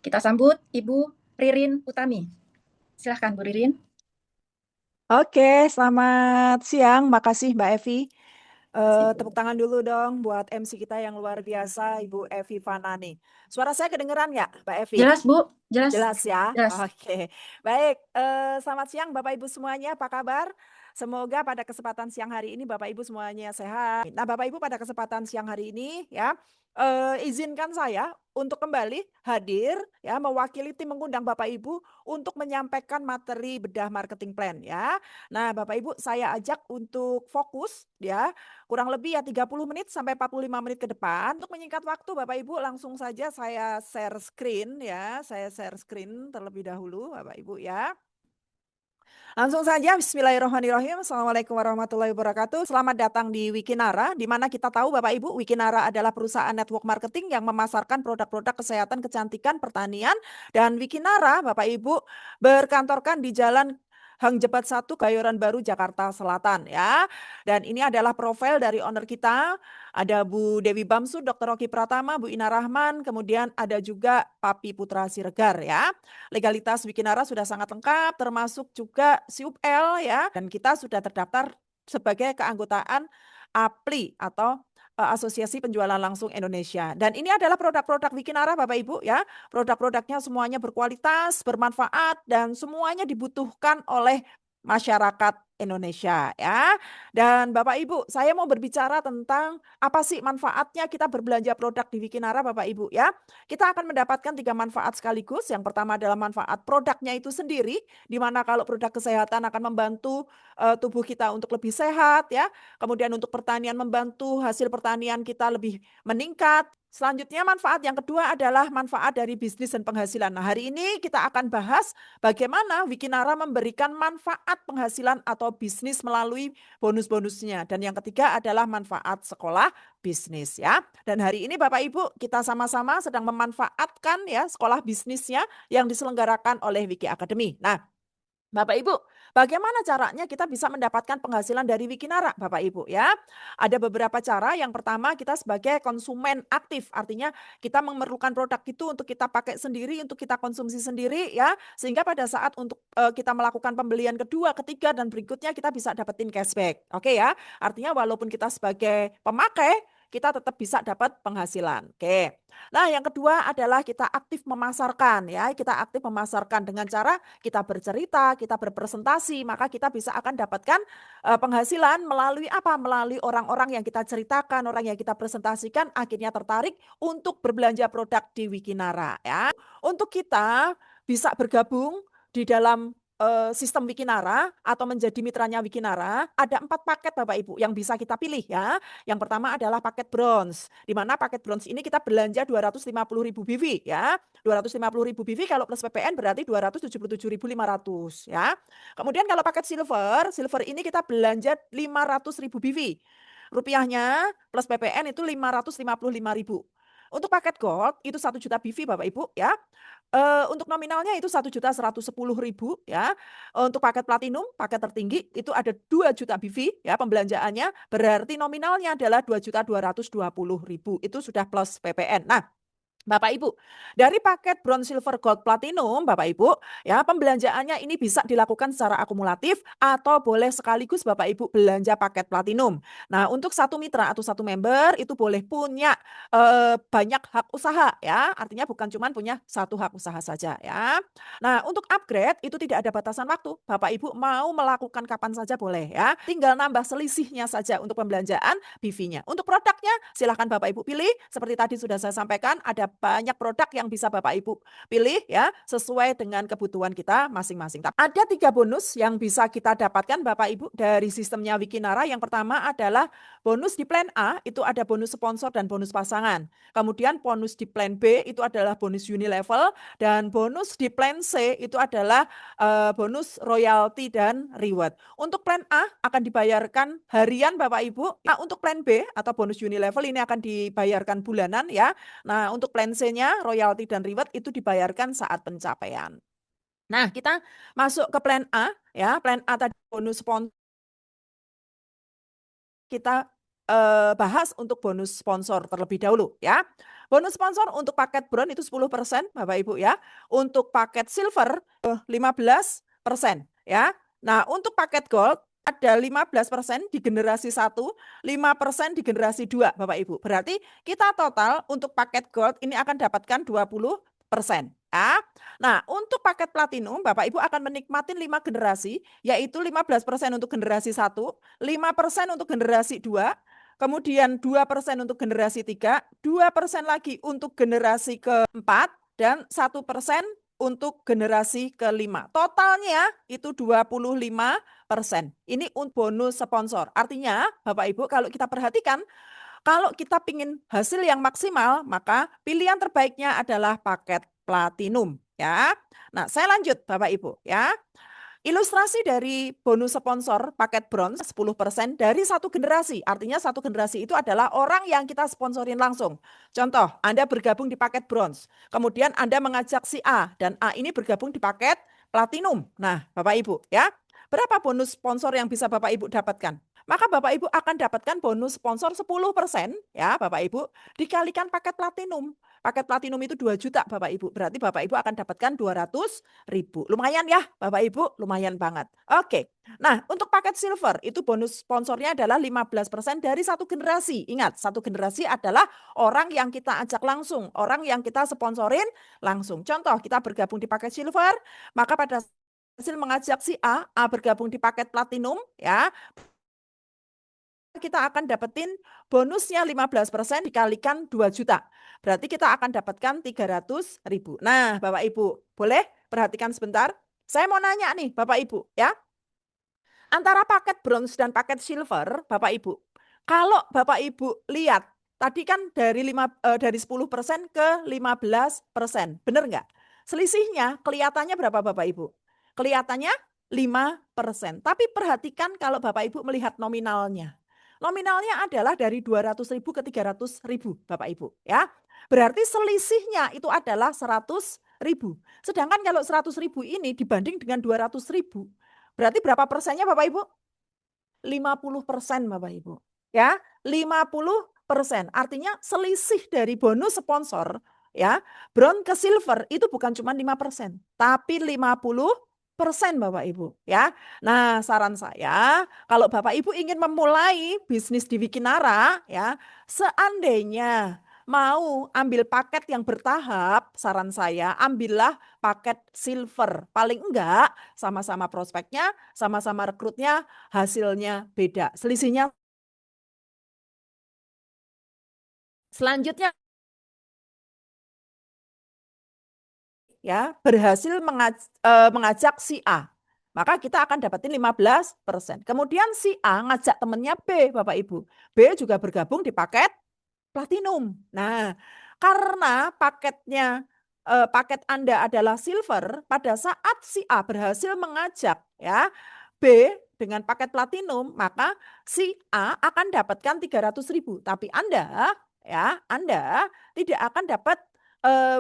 Kita sambut Ibu Ririn Utami. Silahkan Bu Ririn. Oke, selamat siang. Makasih Mbak Evi. Kasih Bu. Tepuk tangan dulu dong buat MC kita yang luar biasa, Ibu Evi Fanani. Suara saya kedengeran nggak, Mbak Evi? Jelas Bu, jelas, Jelas ya? jelas. Oke. Baik, selamat siang Bapak Ibu semuanya, apa kabar? Semoga pada kesempatan siang hari ini Bapak Ibu semuanya sehat. Nah, Bapak Ibu pada kesempatan siang hari ini ya, izinkan saya untuk kembali hadir ya mewakili tim mengundang Bapak Ibu untuk menyampaikan materi bedah marketing plan ya. Nah, Bapak Ibu saya ajak untuk fokus ya, kurang lebih ya 30 menit sampai 45 menit ke depan. Untuk menyingkat waktu Bapak Ibu langsung saja saya share screen ya. Saya share screen terlebih dahulu Bapak Ibu ya. Langsung saja bismillahirrahmanirrahim. Assalamualaikum warahmatullahi wabarakatuh. Selamat datang di Wikinara, di mana kita tahu Bapak Ibu, Wikinara adalah perusahaan network marketing yang memasarkan produk-produk kesehatan, kecantikan, pertanian, dan Wikinara Bapak Ibu berkantorkan di Jalan Hang Jebat 1, Kebayoran Baru, Jakarta Selatan ya. Dan ini adalah profil dari owner kita. Ada Bu Dewi Bamsud, Dr. Rocky Pratama, Bu Ina Rahman, kemudian ada juga Papi Putra Siregar ya. Legalitas Wikinara sudah sangat lengkap, termasuk juga SIUPL ya, dan kita sudah terdaftar sebagai keanggotaan APLI atau Asosiasi Penjualan Langsung Indonesia. Dan ini adalah produk-produk Wikinara Bapak Ibu ya. Produk-produknya semuanya berkualitas, bermanfaat, dan semuanya dibutuhkan oleh masyarakat Indonesia ya. Dan Bapak Ibu, saya mau berbicara tentang apa sih manfaatnya kita berbelanja produk di Wikinara Bapak Ibu ya. Kita akan mendapatkan 3 manfaat sekaligus. Yang pertama adalah manfaat produknya itu sendiri, di mana kalau produk kesehatan akan membantu tubuh kita untuk lebih sehat ya. Kemudian untuk pertanian membantu hasil pertanian kita lebih meningkat. Selanjutnya manfaat yang kedua adalah manfaat dari bisnis dan penghasilan. Nah, hari ini kita akan bahas bagaimana Wikinara memberikan manfaat penghasilan atau bisnis melalui bonus-bonusnya. Dan yang ketiga adalah manfaat sekolah bisnis ya. Dan hari ini Bapak Ibu kita sama-sama sedang memanfaatkan ya sekolah bisnisnya yang diselenggarakan oleh Wiki Academy. Nah, Bapak Ibu, bagaimana caranya kita bisa mendapatkan penghasilan dari Wikinara, Bapak Ibu ya? Ada beberapa cara. Yang pertama, kita sebagai konsumen aktif, artinya kita memerlukan produk itu untuk kita pakai sendiri, untuk kita konsumsi sendiri ya, sehingga pada saat untuk kita melakukan pembelian kedua, ketiga dan berikutnya kita bisa dapetin cashback. Oke ya? Artinya walaupun kita sebagai pemakai, kita tetap bisa dapat penghasilan. Oke. Nah, yang kedua adalah kita aktif memasarkan ya. Kita aktif memasarkan dengan cara kita bercerita, kita berpresentasi, maka kita bisa akan dapatkan penghasilan melalui apa? Melalui orang-orang yang kita ceritakan, orang yang kita presentasikan akhirnya tertarik untuk berbelanja produk di Wikinara ya. Untuk kita bisa bergabung di dalam sistem Wikinara atau menjadi mitranya Wikinara, ada 4 paket Bapak Ibu yang bisa kita pilih ya. Yang pertama adalah paket bronze, di mana paket bronze ini kita belanja 250.000 BV ya. 250.000 BV kalau plus PPN berarti 277.500 ya. Kemudian kalau paket silver, silver ini kita belanja 500.000 BV. Rupiahnya plus PPN itu 555.000. Untuk paket gold itu 1 juta BV Bapak Ibu ya. Untuk nominalnya itu 1.110.000 ya. Untuk paket platinum, paket tertinggi itu ada 2 juta BV ya pembelanjaannya, berarti nominalnya adalah 2.220.000. Itu sudah plus PPN. Nah, Bapak Ibu, dari paket bronze, silver, gold, platinum, Bapak Ibu, ya pembelanjaannya ini bisa dilakukan secara akumulatif atau boleh sekaligus Bapak Ibu belanja paket platinum. Nah, untuk satu mitra atau satu member itu boleh punya banyak hak usaha ya, artinya bukan cuma punya satu hak usaha saja ya. Nah, untuk upgrade itu tidak ada batasan waktu. Bapak Ibu mau melakukan kapan saja boleh ya. Tinggal nambah selisihnya saja untuk pembelanjaan BV-nya. Untuk produknya silahkan Bapak Ibu pilih. Seperti tadi sudah saya sampaikan, ada banyak produk yang bisa Bapak Ibu pilih ya sesuai dengan kebutuhan kita masing-masing. Ada 3 bonus yang bisa kita dapatkan Bapak Ibu dari sistemnya Wikinara. Yang pertama adalah bonus di plan A itu ada bonus sponsor dan bonus pasangan. Kemudian bonus di plan B itu adalah bonus unilevel dan bonus di plan C itu adalah bonus royalti dan reward. Untuk plan A akan dibayarkan harian Bapak Ibu. Nah, untuk plan B atau bonus unilevel ini akan dibayarkan bulanan ya. Nah, untuk plan C-nya royalti dan reward itu dibayarkan saat pencapaian. Nah, kita masuk ke plan A ya. Plan A tadi bonus sponsor, kita bahas untuk bonus sponsor terlebih dahulu ya. Bonus sponsor untuk paket bronze itu 10% Bapak Ibu ya. Untuk paket silver 15% ya. Nah, untuk paket gold ada 15% di generasi 1, 5% di generasi 2 Bapak Ibu. Berarti kita total untuk paket gold ini akan dapatkan 20% ya. Nah, untuk paket platinum Bapak Ibu akan menikmati 5 generasi, yaitu 15% untuk generasi 1, 5% untuk generasi 2, kemudian 2% untuk generasi 3, 2% lagi untuk generasi keempat, dan 1% untuk generasi kelima. Totalnya itu 25%. Ini bonus sponsor. Artinya Bapak Ibu kalau kita perhatikan, kalau kita ingin hasil yang maksimal, maka pilihan terbaiknya adalah paket platinum ya. Nah, saya lanjut Bapak Ibu ya. Ilustrasi dari bonus sponsor paket bronze 10% dari satu generasi. Artinya satu generasi itu adalah orang yang kita sponsorin langsung. Contoh, Anda bergabung di paket bronze. Kemudian Anda mengajak si A dan A ini bergabung di paket platinum. Nah, Bapak Ibu ya. Berapa bonus sponsor yang bisa Bapak Ibu dapatkan? Maka Bapak Ibu akan dapatkan bonus sponsor 10% ya Bapak Ibu dikalikan paket platinum. Paket platinum itu 2 juta Bapak Ibu. Berarti Bapak Ibu akan dapatkan 200.000. Lumayan ya Bapak Ibu, lumayan banget. Oke. Nah, untuk paket silver itu bonus sponsornya adalah 15% dari satu generasi. Ingat, satu generasi adalah orang yang kita ajak langsung, orang yang kita sponsorin langsung. Contoh, kita bergabung di paket silver, maka pada hasil mengajak si A bergabung di paket platinum ya, kita akan dapetin bonusnya 15% dikalikan 2 juta. Berarti kita akan dapatkan 300.000. Nah, Bapak Ibu, boleh perhatikan sebentar? Saya mau nanya nih Bapak Ibu ya. Antara paket bronze dan paket silver, Bapak Ibu. Kalau Bapak Ibu lihat, tadi kan dari 10% ke 15%. Benar nggak? Selisihnya kelihatannya berapa Bapak Ibu? Kelihatannya 5%. Tapi perhatikan kalau Bapak Ibu melihat nominalnya. Nominalnya adalah dari 200.000 ke 300.000 Bapak Ibu ya. Berarti selisihnya itu adalah 100.000. Sedangkan kalau 100.000 ini dibanding dengan 200.000, berarti berapa persennya Bapak Ibu? 50% Bapak Ibu. Ya, 50%. Artinya selisih dari bonus sponsor ya, bronze ke silver itu bukan cuma 5%, tapi 50% Bapak Ibu ya. Nah, saran saya kalau Bapak Ibu ingin memulai bisnis di Wikinara ya, seandainya mau ambil paket yang bertahap, saran saya ambillah paket silver. Paling enggak sama-sama prospeknya, sama-sama rekrutnya, hasilnya beda. Selisihnya selanjutnya ya berhasil mengajak si A. Maka kita akan dapatin 15%. Kemudian si A ngajak temennya B, Bapak Ibu. B juga bergabung di paket platinum. Nah, karena paket Anda adalah silver, pada saat si A berhasil mengajak ya B dengan paket platinum, maka si A akan dapatkan 300.000. Tapi Anda tidak akan dapat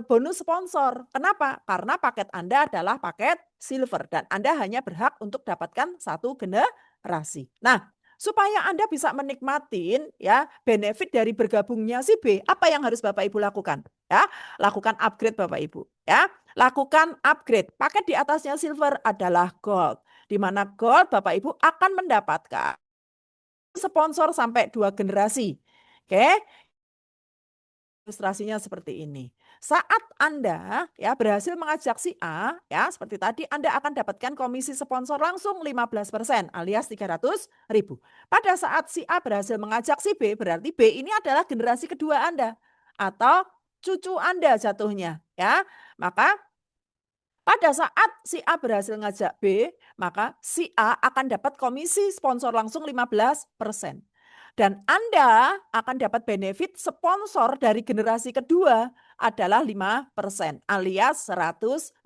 bonus sponsor. Kenapa? Karena paket Anda adalah paket silver dan Anda hanya berhak untuk dapatkan satu generasi. Nah, supaya Anda bisa menikmatin ya benefit dari bergabungnya si B, apa yang harus Bapak Ibu lakukan? Ya, lakukan upgrade Bapak Ibu. Ya, lakukan upgrade. Paket di atasnya silver adalah gold. Di mana gold Bapak Ibu akan mendapatkan sponsor sampai 2 generasi. Oke, ilustrasinya seperti ini. Saat Anda ya berhasil mengajak si A ya seperti tadi Anda akan dapatkan komisi sponsor langsung 15% alias 300.000. Pada saat si A berhasil mengajak si B berarti B ini adalah generasi kedua Anda atau cucu Anda jatuhnya ya. Maka pada saat si A berhasil ngajak B, maka si A akan dapat komisi sponsor langsung 15%. Dan Anda akan dapat benefit sponsor dari generasi kedua adalah 5% alias 100.000.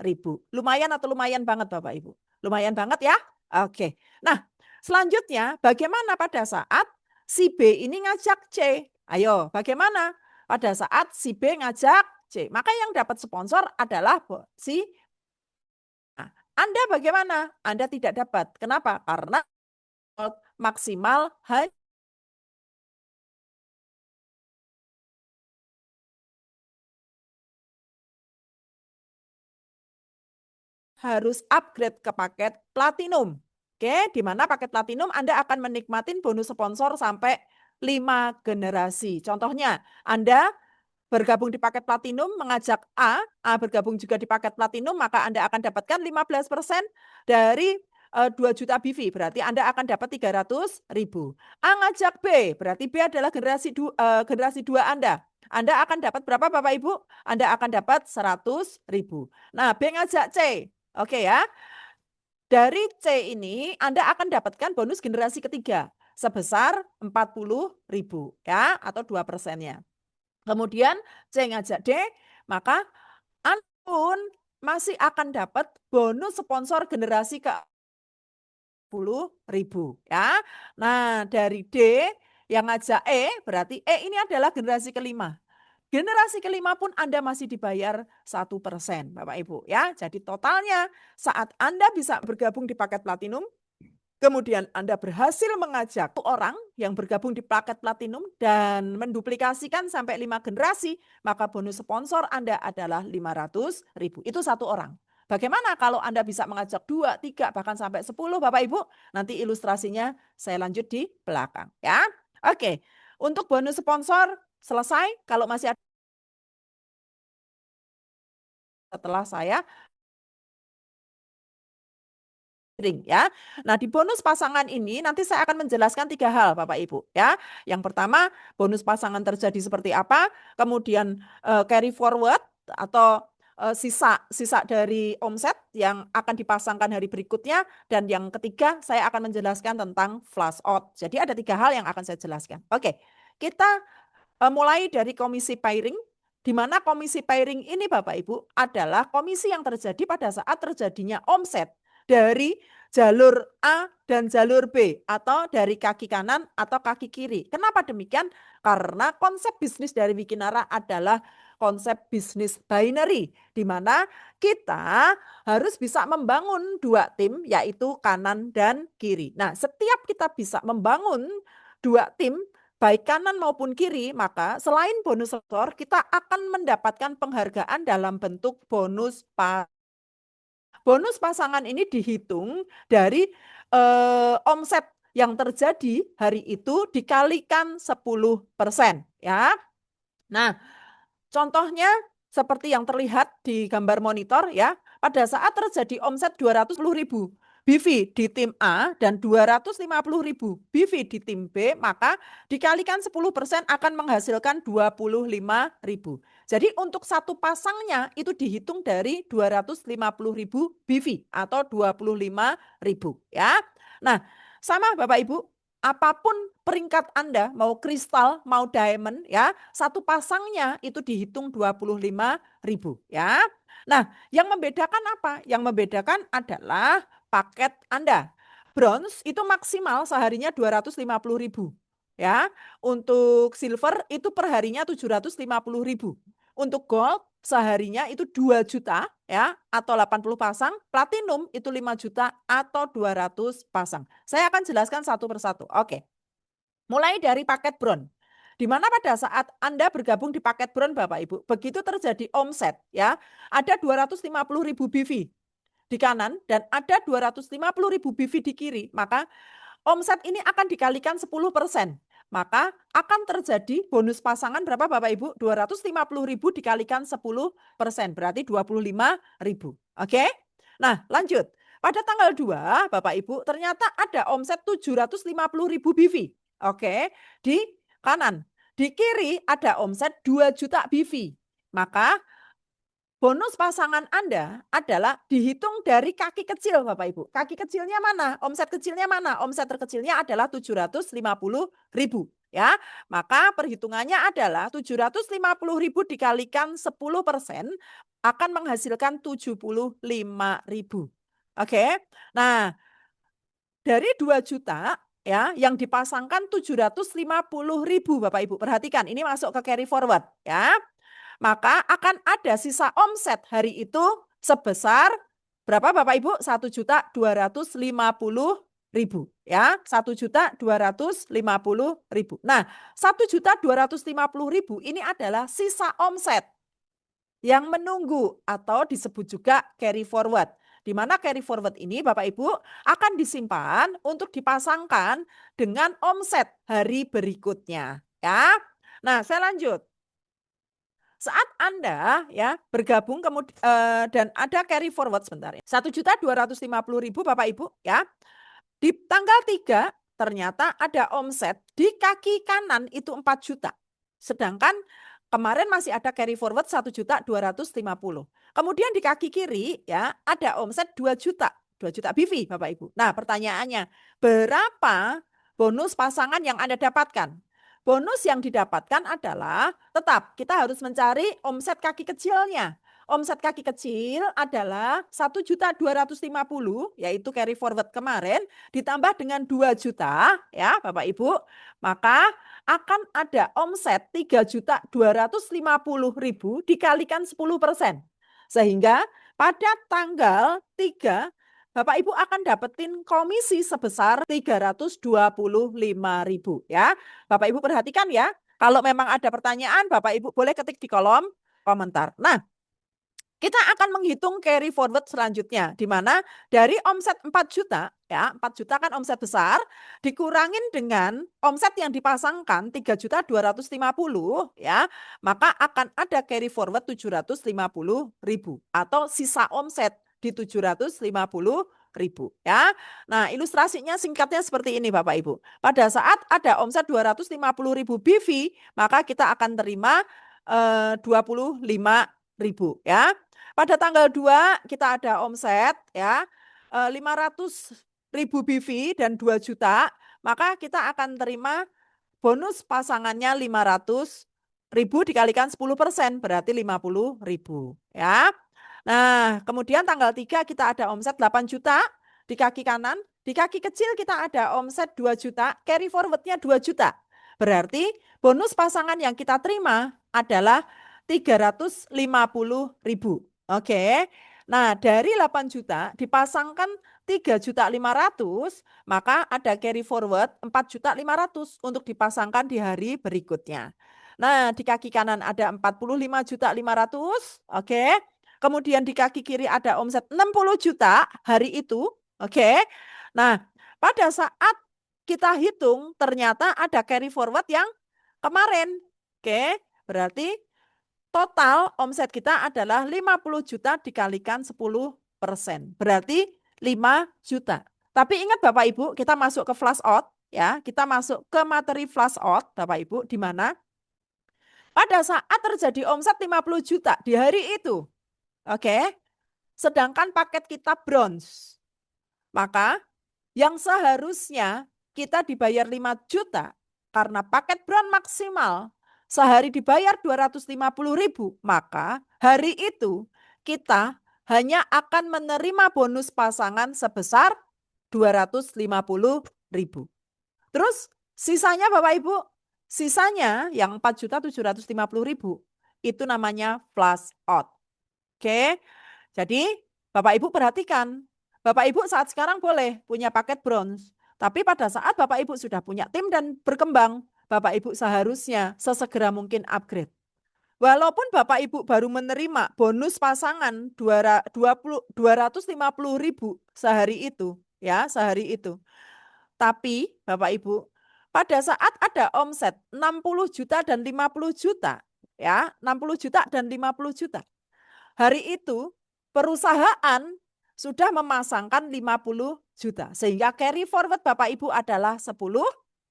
Lumayan atau lumayan banget Bapak Ibu? Lumayan banget ya? Oke. Nah, selanjutnya bagaimana pada saat si B ini ngajak C? Ayo, bagaimana pada saat si B ngajak C? Maka yang dapat sponsor adalah si Nah, Anda bagaimana? Anda tidak dapat. Kenapa? Karena maksimal hanya harus upgrade ke paket platinum. Oke, di mana paket platinum Anda akan menikmatin bonus sponsor sampai 5 generasi. Contohnya, Anda bergabung di paket platinum, mengajak A bergabung juga di paket platinum, maka Anda akan dapatkan 15% dari 2 juta BV, berarti Anda akan dapat 300.000. A ngajak B, berarti B adalah generasi 2 Anda. Anda akan dapat berapa Bapak Ibu? Anda akan dapat 100.000. Nah, B ngajak C. Oke ya. Dari C ini Anda akan dapatkan bonus generasi ketiga sebesar 40.000 ya, atau 2%-nya. Kemudian C ngajak D, maka Anda pun masih akan dapat bonus sponsor generasi ke 10.000 ya. Nah, dari D yang ngajak E, berarti E ini adalah generasi kelima. Generasi kelima pun Anda masih dibayar 1%, Bapak Ibu ya. Jadi totalnya saat Anda bisa bergabung di paket platinum, kemudian Anda berhasil mengajak orang yang bergabung di paket platinum dan menduplikasikan sampai 5 generasi, maka bonus sponsor Anda adalah 500.000. Itu satu orang. Bagaimana kalau Anda bisa mengajak 2, 3, bahkan sampai 10 Bapak Ibu? Nanti ilustrasinya saya lanjut di belakang ya. Oke, untuk bonus sponsor selesai. Kalau masih ada setelah saya ya. Nah, di bonus pasangan ini nanti saya akan menjelaskan 3 hal Bapak Ibu ya. Yang pertama, bonus pasangan terjadi seperti apa, kemudian carry forward atau sisa dari omset yang akan dipasangkan hari berikutnya, dan yang ketiga saya akan menjelaskan tentang flash out. Jadi ada 3 hal yang akan saya jelaskan. Oke, kita mulai dari komisi pairing, di mana komisi pairing ini Bapak Ibu adalah komisi yang terjadi pada saat terjadinya omset dari jalur A dan jalur B, atau dari kaki kanan atau kaki kiri. Kenapa demikian? Karena konsep bisnis dari Wikinara adalah konsep bisnis binary, di mana kita harus bisa membangun 2 tim, yaitu kanan dan kiri. Nah, setiap kita bisa membangun 2 tim, baik kanan maupun kiri, maka selain bonus sponsor, kita akan mendapatkan penghargaan dalam bentuk bonus pasangan. Bonus pasangan ini dihitung dari omset yang terjadi hari itu dikalikan 10% ya. Nah, contohnya seperti yang terlihat di gambar monitor ya, pada saat terjadi omset 210.000 BV di tim A dan 250.000 BV di tim B, maka dikalikan 10% akan menghasilkan 25.000. Jadi untuk satu pasangnya itu dihitung dari 250.000 BV atau 25.000 ya. Nah, sama Bapak Ibu, apapun peringkat Anda, mau kristal, mau diamond ya, satu pasangnya itu dihitung 25.000 ya. Nah, yang membedakan apa? Yang membedakan adalah paket Anda. Bronze itu maksimal seharinya 250.000 ya. Untuk silver itu perharinya 750.000. Untuk gold seharinya itu 2 juta ya, atau 80 pasang. Platinum itu 5 juta atau 200 pasang. Saya akan jelaskan satu persatu. Oke. Mulai dari paket bron, di mana pada saat Anda bergabung di paket bron Bapak Ibu, begitu terjadi omset ya, ada 250.000 BV di kanan dan ada 250.000 BV di kiri, maka omset ini akan dikalikan 10%. Maka akan terjadi bonus pasangan berapa Bapak Ibu? 250.000 dikalikan 10%, berarti 25.000. Oke? Nah, lanjut. Pada tanggal 2, Bapak Ibu, ternyata ada omset 750.000 BV. Oke, di kanan. Di kiri ada omset 2 juta BV. Maka bonus pasangan Anda adalah dihitung dari kaki kecil Bapak Ibu. Kaki kecilnya mana? Omset kecilnya mana? Omset terkecilnya adalah 750.000 ya. Maka perhitungannya adalah 750.000 dikalikan 10% akan menghasilkan 75.000. Oke. Nah, dari 2 juta ya yang dipasangkan 750.000 Bapak Ibu. Perhatikan ini masuk ke carry forward ya. Maka akan ada sisa omset hari itu sebesar berapa Bapak Ibu? 1.250.000 ya, 1.250.000. Nah, 1.250.000 ini adalah sisa omset yang menunggu atau disebut juga carry forward. di mana carry forward ini Bapak Ibu akan disimpan untuk dipasangkan dengan omset hari berikutnya, ya. Nah, saya lanjut. Saat Anda ya bergabung dan ada carry forward sebentar ya. 1.250.000 Bapak Ibu ya. Di tanggal 3 ternyata ada omset di kaki kanan itu 4 juta. Sedangkan kemarin masih ada carry forward 1.250. Kemudian di kaki kiri ya ada omset 2 juta. 2 juta BV Bapak Ibu. Nah, pertanyaannya, berapa bonus pasangan yang Anda dapatkan? Bonus yang didapatkan adalah tetap kita harus mencari omset kaki kecilnya. Omset kaki kecil adalah 1.250 yaitu carry forward kemarin ditambah dengan 2 juta ya Bapak Ibu, maka akan ada omset 3.250.000 dikalikan 10%. Sehingga pada tanggal 3 Bapak Ibu akan dapetin komisi sebesar 325.000 ya. Bapak Ibu perhatikan ya, kalau memang ada pertanyaan Bapak Ibu boleh ketik di kolom komentar. Nah, kita akan menghitung carry forward selanjutnya, di mana dari omset 4 juta, ya 4 juta kan omset besar, dikurangin dengan omset yang dipasangkan 3.250 ya, maka akan ada carry forward 750.000 atau sisa omset di 750.000 ya. Nah, ilustrasinya singkatnya seperti ini Bapak Ibu. Pada saat ada omset 250.000 BV, maka kita akan terima 25.000 ya. Pada tanggal 2 kita ada omset ya 500.000 BV dan 2 juta, maka kita akan terima bonus pasangannya 500.000 dikalikan 10% berarti 50.000 ya. Nah, kemudian tanggal 3 kita ada omset 8 juta di kaki kanan, di kaki kecil kita ada omset 2 juta, carry forwardnya 2 juta. Berarti bonus pasangan yang kita terima adalah 350.000. Oke. Nah, dari 8 juta dipasangkan 3.500.000, maka ada carry forward 4.500.000 untuk dipasangkan di hari berikutnya. Nah, di kaki kanan ada 45.500.000, oke. Kemudian di kaki kiri ada omset 60 juta hari itu, oke. Nah, pada saat kita hitung ternyata ada carry forward yang kemarin, oke. Berarti total omset kita adalah 50 juta dikalikan 10%. Berarti 5 juta. Tapi ingat Bapak Ibu, kita masuk ke flash out ya. Kita masuk ke materi flash out Bapak Ibu, di mana pada saat terjadi omset 50 juta di hari itu. Oke. Sedangkan paket kita bronze. Maka yang seharusnya kita dibayar 5 juta karena paket bronze maksimal sehari dibayar 250.000, maka hari itu kita hanya akan menerima bonus pasangan sebesar 250.000. Terus sisanya Bapak Ibu, sisanya yang 4.750.000 itu namanya flash out. Oke. Jadi Bapak Ibu perhatikan, Bapak Ibu saat sekarang boleh punya paket bronze, tapi pada saat Bapak Ibu sudah punya tim dan berkembang, Bapak Ibu seharusnya sesegera mungkin upgrade. Walaupun Bapak Ibu baru menerima bonus pasangan 250.000 sehari itu, ya, sehari itu. Tapi Bapak Ibu, pada saat ada omset 60 juta dan 50 juta, ya, 60 juta dan 50 juta. Hari itu perusahaan sudah memasangkan 50 juta, sehingga carry forward Bapak Ibu adalah 10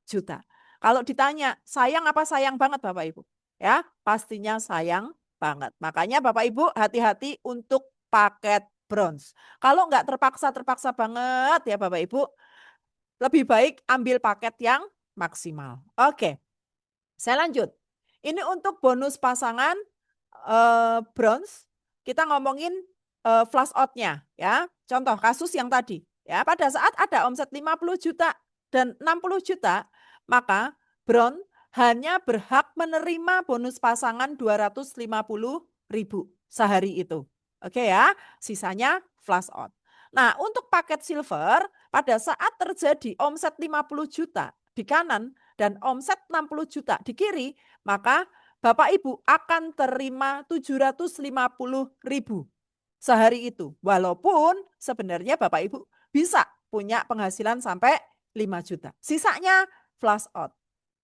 juta. Kalau ditanya, sayang apa sayang banget Bapak Ibu? Ya, pastinya sayang banget. Makanya Bapak Ibu hati-hati untuk paket bronze. Kalau nggak terpaksa banget ya Bapak Ibu, lebih baik ambil paket yang maksimal. Oke, saya lanjut. Ini untuk bonus pasangan bronze, kita ngomongin flash out-nya ya. Contoh kasus yang tadi ya, pada saat ada omset 50 juta dan 60 juta, maka bronze hanya berhak menerima bonus pasangan 250.000 sehari itu. Oke ya, sisanya flash out. Nah, untuk paket silver pada saat terjadi omset 50 juta di kanan dan omset 60 juta di kiri, maka Bapak Ibu akan terima 750.000 sehari itu. Walaupun sebenarnya Bapak Ibu bisa punya penghasilan sampai 5 juta. Sisanya flush out.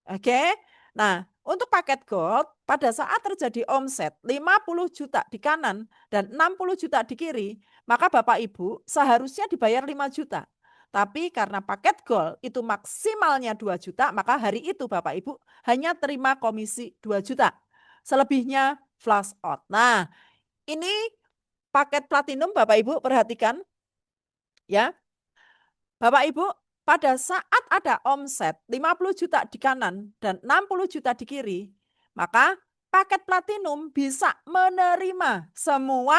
Oke. Nah, untuk paket gold pada saat terjadi omset 50 juta di kanan dan 60 juta di kiri, maka Bapak Ibu seharusnya dibayar 5 juta. Tapi karena paket gold itu maksimalnya 2 juta, maka hari itu Bapak Ibu hanya terima komisi 2 juta. Selebihnya flush out. Nah, ini paket platinum Bapak Ibu perhatikan ya. Bapak Ibu, pada saat ada omset 50 juta di kanan dan 60 juta di kiri, maka paket platinum bisa menerima semua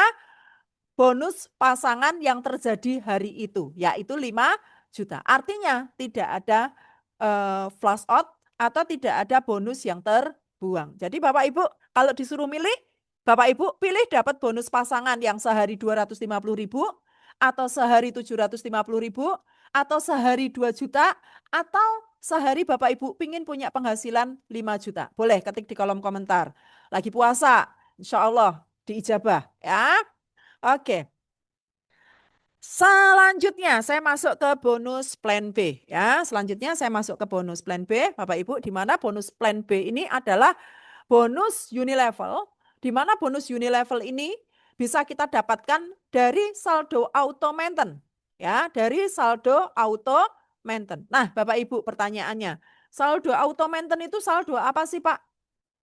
bonus pasangan yang terjadi hari itu, yaitu 5 juta. Artinya tidak ada flush out atau tidak ada bonus yang terbuang. Jadi Bapak Ibu kalau disuruh milih, Bapak Ibu pilih dapat bonus pasangan yang sehari 250.000 atau sehari 750.000 atau sehari 2 juta atau sehari Bapak Ibu pingin punya penghasilan 5 juta. Boleh ketik di kolom komentar. Lagi puasa, insya Allah diijabah ya. Oke. Selanjutnya saya masuk ke bonus plan B ya. Selanjutnya saya masuk ke bonus plan B, Bapak Ibu, di mana bonus plan B ini adalah bonus unilevel, di mana bonus unilevel ini bisa kita dapatkan dari saldo auto maintain ya, dari saldo auto maintain. Nah, Bapak Ibu pertanyaannya, saldo auto maintain itu saldo apa sih, Pak?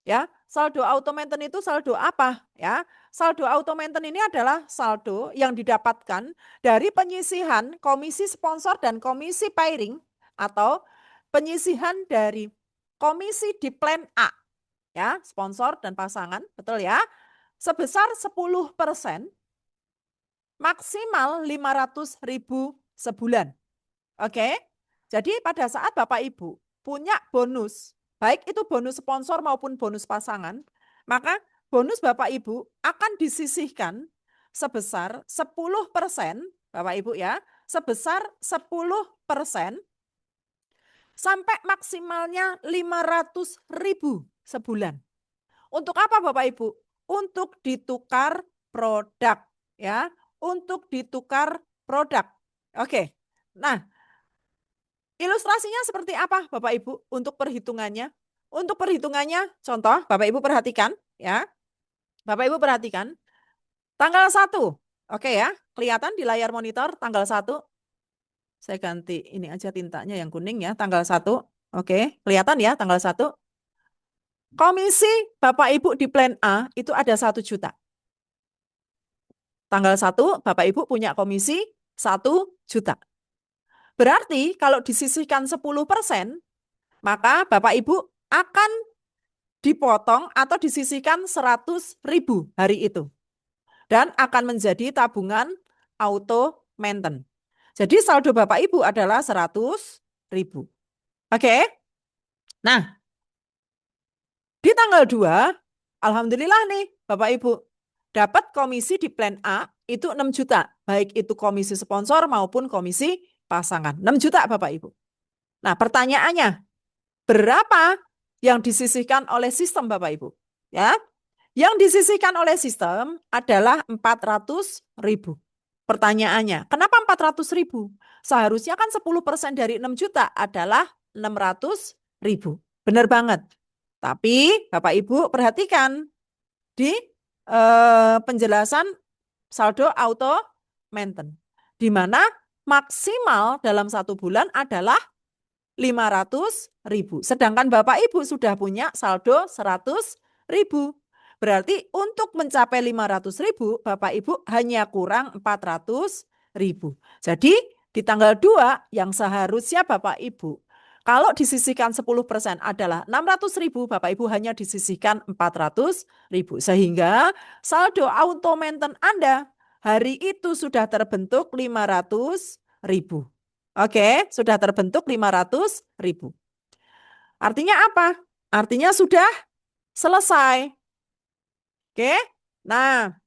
Ya, saldo auto maintain itu saldo apa ya? Saldo auto maintain ini adalah saldo yang didapatkan dari penyisihan komisi sponsor dan komisi pairing atau penyisihan dari komisi di plan A ya, sponsor dan pasangan, betul ya? Sebesar 10%, maksimal 500.000 sebulan. Oke. Jadi pada saat Bapak Ibu punya bonus, baik itu bonus sponsor maupun bonus pasangan, maka bonus Bapak Ibu akan disisihkan sebesar 10%, Bapak Ibu ya, sebesar 10% sampai maksimalnya 500.000 sebulan. Untuk apa Bapak Ibu? Untuk ditukar produk ya, untuk ditukar produk. Oke. Nah, ilustrasinya seperti apa Bapak Ibu untuk perhitungannya? Untuk perhitungannya contoh Bapak Ibu perhatikan ya. Bapak Ibu perhatikan tanggal 1. Oke ya, kelihatan di layar monitor tanggal 1. Saya ganti ini aja tintanya yang kuning ya, tanggal 1. Oke, kelihatan ya tanggal 1. Komisi Bapak Ibu di plan A itu ada 1 juta. Tanggal 1 Bapak Ibu punya komisi 1 juta. Berarti kalau disisihkan 10%, maka Bapak Ibu akan dipotong atau disisihkan 100.000 hari itu. Dan akan menjadi tabungan auto maintain. Jadi saldo Bapak Ibu adalah 100.000. Oke. Nah, di tanggal 2, alhamdulillah nih Bapak Ibu, dapat komisi di plan A itu 6 juta. Baik itu komisi sponsor maupun komisi pasangan. 6 juta Bapak Ibu. Nah pertanyaannya, berapa yang disisihkan oleh sistem Bapak Ibu? Ya, yang disisihkan oleh sistem adalah 400.000. Pertanyaannya, kenapa 400.000? Seharusnya kan 10% dari 6 juta adalah 600.000. Benar banget. Tapi Bapak Ibu perhatikan di penjelasan saldo auto maintain, di mana maksimal dalam 1 bulan adalah 500.000. Sedangkan Bapak Ibu sudah punya saldo 100.000. Berarti untuk mencapai 500.000, Bapak Ibu hanya kurang 400.000. Jadi di tanggal 2 yang seharusnya Bapak Ibu kalau disisihkan 10% adalah 600.000, Bapak Ibu hanya disisihkan 400.000. Sehingga saldo auto maintain Anda hari itu sudah terbentuk 500.000. Oke, sudah terbentuk 500.000. Artinya apa? Artinya sudah selesai. Oke, nah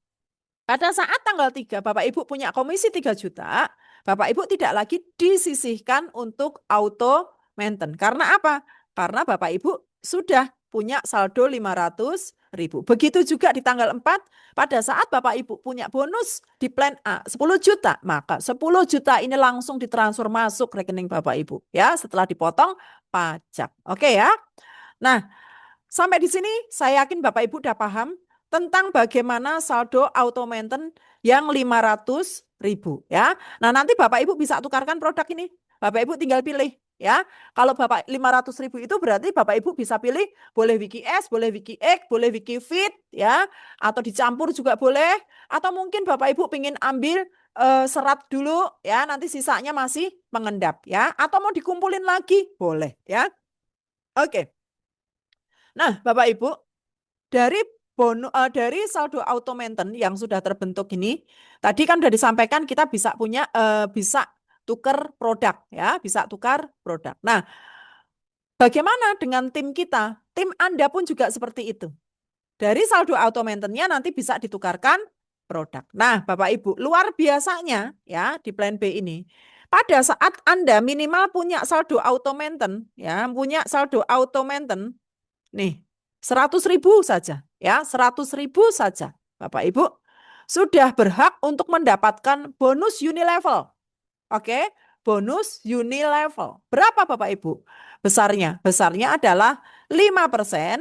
pada saat tanggal 3 Bapak Ibu punya komisi 3 juta, Bapak Ibu tidak lagi disisihkan untuk auto maintain. Karena apa? Karena Bapak Ibu sudah punya saldo 500.000. Begitu juga di tanggal 4, pada saat Bapak Ibu punya bonus di plan A 10 juta, maka 10 juta ini langsung ditransfer masuk rekening Bapak Ibu ya setelah dipotong pajak. Oke ya. Nah, sampai di sini saya yakin Bapak Ibu udah paham tentang bagaimana saldo auto maintain yang 500.000 ya. Nah, nanti Bapak Ibu bisa tukarkan produk ini. Bapak Ibu tinggal pilih ya. Kalau Bapak 500.000 itu berarti Bapak Ibu bisa pilih boleh Wiki S, boleh Wiki X, boleh Wiki Fit ya, atau dicampur juga boleh, atau mungkin Bapak Ibu ingin ambil serat dulu ya, nanti sisanya masih mengendap ya, atau mau dikumpulin lagi boleh ya. Oke. Nah, Bapak Ibu, dari dari saldo auto maintain yang sudah terbentuk ini, tadi kan sudah disampaikan kita bisa punya bisa tukar produk ya, bisa tukar produk. Nah, bagaimana dengan tim kita? Tim Anda pun juga seperti itu. Dari saldo auto maintain-nya nanti bisa ditukarkan produk. Nah, Bapak Ibu, luar biasanya ya di plan B ini. Pada saat Anda minimal punya saldo auto maintain ya, punya saldo auto maintain nih, 100.000 saja, ya, 100.000 saja, Bapak Ibu, sudah berhak untuk mendapatkan bonus Unilevel. Oke, bonus Unilevel. Berapa Bapak Ibu? Besarnya? Besarnya adalah 5%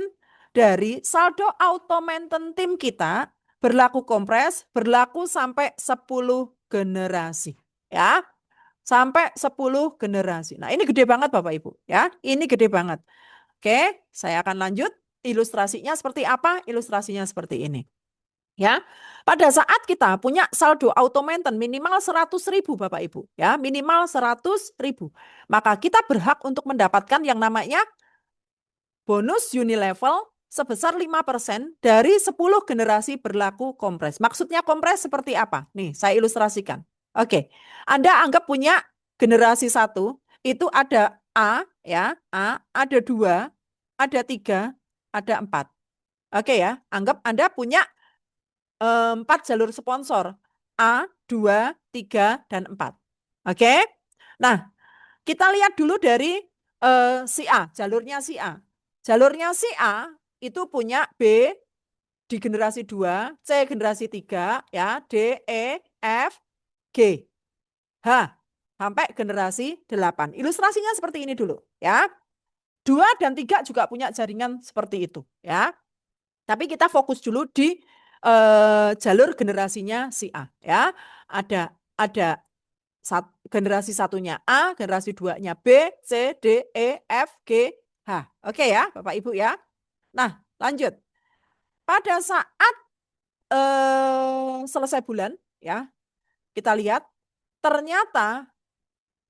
dari saldo auto maintain tim kita, berlaku kompres, berlaku sampai 10 generasi. Ya, sampai 10 generasi. Nah, ini gede banget Bapak Ibu, ya. Ini gede banget. Oke, saya akan lanjut. Ilustrasinya seperti apa? Ilustrasinya seperti ini. Ya, pada saat kita punya saldo auto maintain minimal 100.000 Bapak Ibu, ya, minimal 100.000. Maka kita berhak untuk mendapatkan yang namanya bonus Unilevel sebesar 5% dari 10 generasi berlaku kompres. Maksudnya kompres seperti apa? Nih, saya ilustrasikan. Oke, Anda anggap punya generasi 1, itu ada A, ya, A, ada 2, ada 3, ada 4. Oke ya, anggap Anda punya 4 jalur sponsor, A, 2, 3, dan 4. Oke, nah kita lihat dulu dari si A, jalurnya si A. Jalurnya si A itu punya B di generasi 2, C generasi 3, ya, D, E, F, G, H, sampai generasi 8. Ilustrasinya seperti ini dulu, ya. 2 dan 3 juga punya jaringan seperti itu, ya. Tapi kita fokus dulu di jalur generasinya si A, ya. Ada generasi satunya A, generasi 2-nya B, C, D, E, F, G, H. Oke ya, Bapak Ibu ya. Nah, lanjut. Pada saat selesai bulan, ya, kita lihat ternyata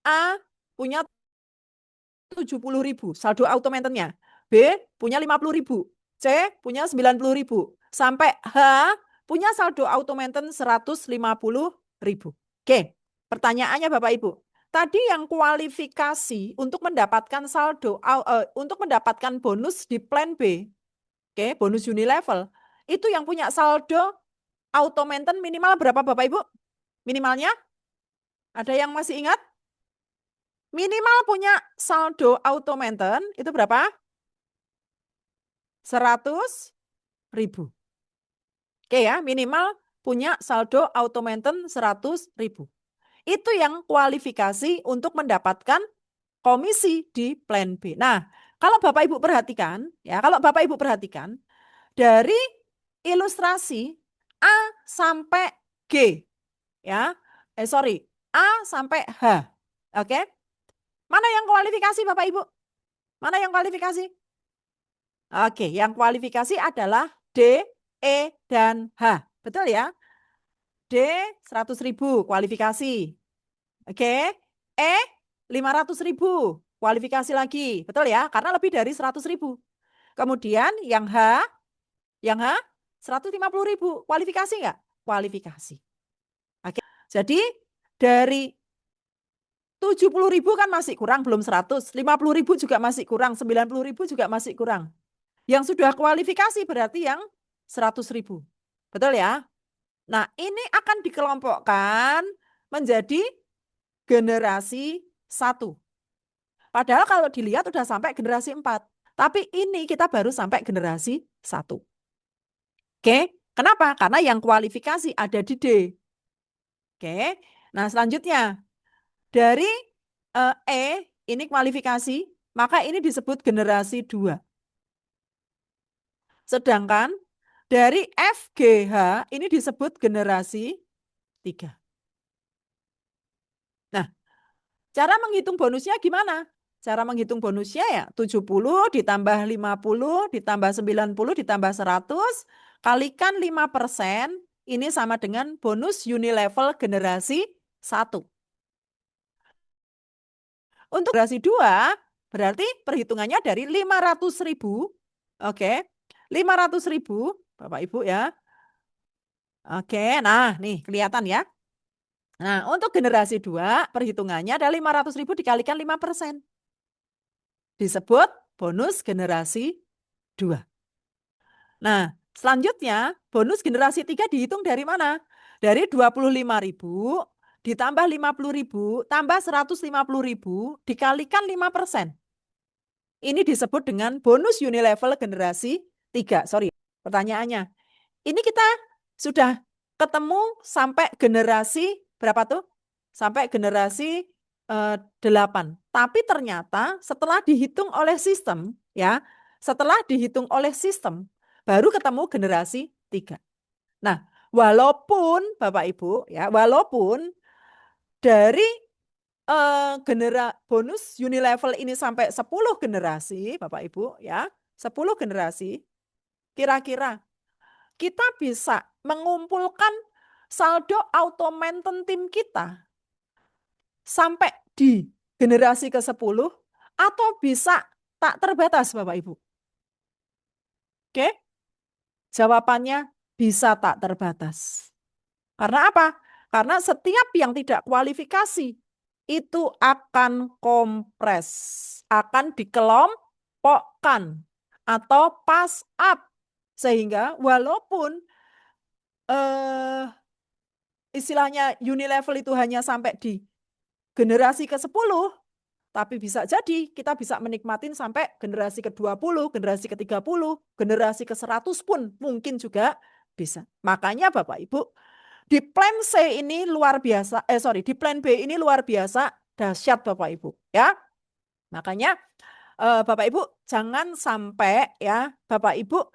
A punya 70.000 saldo auto maintain-nya, B punya 50.000, C punya 90.000, sampai H punya saldo auto maintain 150.000. Oke, pertanyaannya Bapak Ibu, tadi yang kualifikasi untuk mendapatkan saldo untuk mendapatkan bonus di plan B, oke, bonus Unilevel, itu yang punya saldo auto maintain minimal berapa Bapak Ibu? Minimalnya? Ada yang masih ingat? Minimal punya saldo auto maintain itu berapa? 100.000. Oke ya, minimal punya saldo auto maintain 100.000. Itu yang kualifikasi untuk mendapatkan komisi di plan B. Nah, kalau Bapak Ibu perhatikan, ya, kalau Bapak Ibu perhatikan dari ilustrasi A sampai G, ya, A sampai H, oke? Mana yang kualifikasi Bapak Ibu? Mana yang kualifikasi? Oke, yang kualifikasi adalah D, E, dan H. Betul ya? D 100.000 kualifikasi. Oke. E 500.000 kualifikasi lagi. Betul ya? Karena lebih dari 100.000. Kemudian yang H 150.000 kualifikasi nggak? Kualifikasi. Oke. Jadi dari 70.000 kan masih kurang, belum 100. 50.000 juga masih kurang, 90.000 juga masih kurang. Yang sudah kualifikasi berarti yang 100.000. Betul ya? Nah, ini akan dikelompokkan menjadi generasi 1. Padahal kalau dilihat sudah sampai generasi 4. Tapi ini kita baru sampai generasi 1. Oke, kenapa? Karena yang kualifikasi ada di D. Oke, nah selanjutnya dari E ini kualifikasi, maka ini disebut generasi 2. Sedangkan dari FGH ini disebut generasi 3. Nah, cara menghitung bonusnya gimana? Cara menghitung bonusnya ya 70 ditambah 50 ditambah 90 ditambah 100 kalikan 5%, ini sama dengan bonus unilevel generasi 1. Untuk generasi 2 berarti perhitungannya dari 500.000. Oke, 500.000 Bapak Ibu ya. Oke, nah nih kelihatan ya. Nah, untuk generasi 2 perhitungannya ada 500.000 dikalikan 5%. Disebut bonus generasi 2. Nah, selanjutnya bonus generasi 3 dihitung dari mana? Dari 25.000 ditambah 50.000 tambah 150.000 dikalikan 5%. Ini disebut dengan bonus unilevel generasi 3. Sorry, pertanyaannya. Ini kita sudah ketemu sampai generasi berapa tuh? Sampai generasi 8. Tapi ternyata setelah dihitung oleh sistem, ya, setelah dihitung oleh sistem, baru ketemu generasi 3. Nah, walaupun Bapak Ibu, ya, walaupun dari bonus unilevel ini sampai 10 generasi, Bapak Ibu, ya, 10 generasi, kira-kira kita bisa mengumpulkan saldo auto maintain tim kita sampai di generasi ke-10 atau bisa tak terbatas, Bapak Ibu? Oke? Jawabannya bisa tak terbatas. Karena apa? Karena setiap yang tidak kualifikasi itu akan kompres, akan dikelompokkan atau pass up. Sehingga walaupun istilahnya unilevel itu hanya sampai di generasi ke-10, tapi bisa jadi kita bisa menikmatin sampai generasi ke-20, generasi ke-30, generasi ke-100 pun mungkin juga bisa. Makanya Bapak Ibu, di plan C ini luar biasa, di plan B ini luar biasa dahsyat Bapak Ibu, ya. Makanya Bapak Ibu jangan sampai ya Bapak Ibu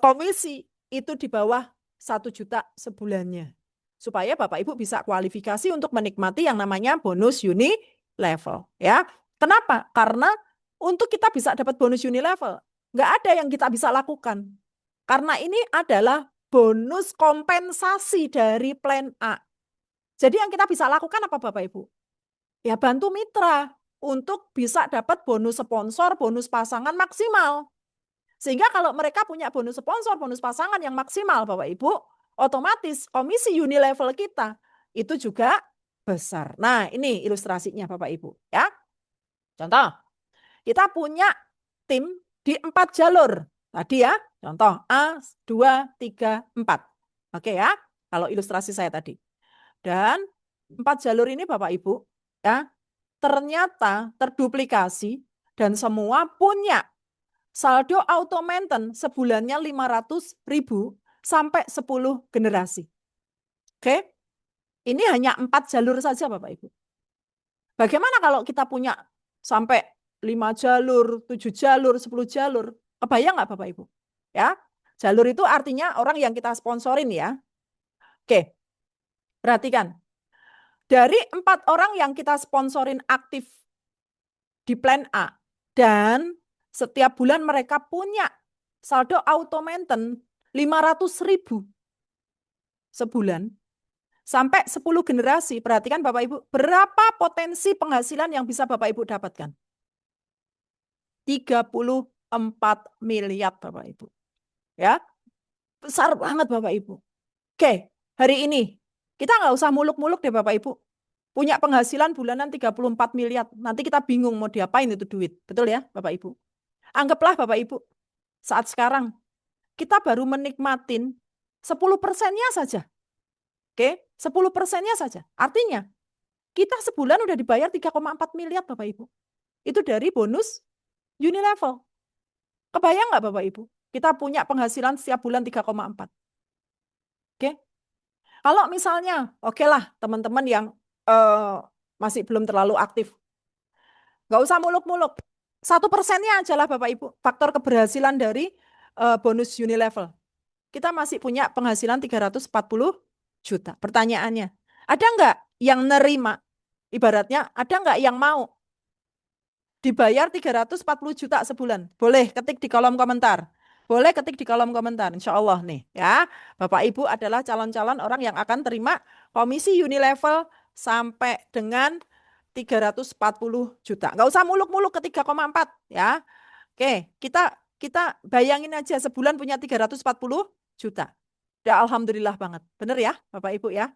komisi itu di bawah 1 juta sebulannya. Supaya Bapak Ibu bisa kualifikasi untuk menikmati yang namanya bonus unilevel, ya. Kenapa? Karena untuk kita bisa dapat bonus unilevel, nggak ada yang kita bisa lakukan. Karena ini adalah bonus kompensasi dari plan A. Jadi yang kita bisa lakukan apa Bapak Ibu? Ya bantu mitra untuk bisa dapat bonus sponsor, bonus pasangan maksimal. Sehingga kalau mereka punya bonus sponsor, bonus pasangan yang maksimal Bapak Ibu, otomatis komisi unilevel kita itu juga besar. Nah, ini ilustrasinya Bapak Ibu, ya. Contoh, kita punya tim di 4 jalur. Tadi ya, contoh A, 2, 3, 4. Oke ya, kalau ilustrasi saya tadi. Dan 4 jalur ini Bapak Ibu, ya, ternyata terduplikasi dan semua punya saldo auto maintain sebulannya 500.000 sampai 10 generasi. Oke, ini hanya 4 jalur saja Bapak Ibu. Bagaimana kalau kita punya sampai 5 jalur, 7 jalur, 10 jalur? Kebayang nggak Bapak Ibu? Ya, jalur itu artinya orang yang kita sponsorin ya. Oke, perhatikan. Dari 4 orang yang kita sponsorin aktif di plan A dan setiap bulan mereka punya saldo auto maintain 500.000 sebulan sampai 10 generasi. Perhatikan Bapak Ibu, berapa potensi penghasilan yang bisa Bapak Ibu dapatkan? 34 miliar Bapak Ibu. Ya, besar banget Bapak Ibu. Oke, hari ini kita nggak usah muluk-muluk deh Bapak Ibu. Punya penghasilan bulanan 34 miliar. Nanti kita bingung mau diapain itu duit. Betul ya Bapak Ibu? Anggaplah Bapak Ibu, saat sekarang kita baru menikmatin 10%-nya saja. Oke, 10%-nya saja. Artinya kita sebulan udah dibayar 3,4 miliar Bapak Ibu. Itu dari bonus unilevel. Kebayang nggak Bapak Ibu? Kita punya penghasilan setiap bulan 3,4. Oke? Kalau misalnya, oke lah teman-teman yang masih belum terlalu aktif, nggak usah muluk-muluk. 1%-nya aja lah Bapak Ibu, faktor keberhasilan dari bonus Unilevel. Kita masih punya penghasilan 340 juta. Pertanyaannya, ada nggak yang nerima? Ibaratnya, ada nggak yang mau dibayar 340 juta sebulan? Boleh ketik di kolom komentar. Boleh ketik di kolom komentar, insya Allah nih ya. Bapak Ibu adalah calon-calon orang yang akan terima komisi Unilevel sampai dengan 340 juta. Nggak usah muluk-muluk ke 3,4 ya. Oke, kita bayangin aja sebulan punya 340 juta. Ya alhamdulillah banget. Bener ya Bapak Ibu ya.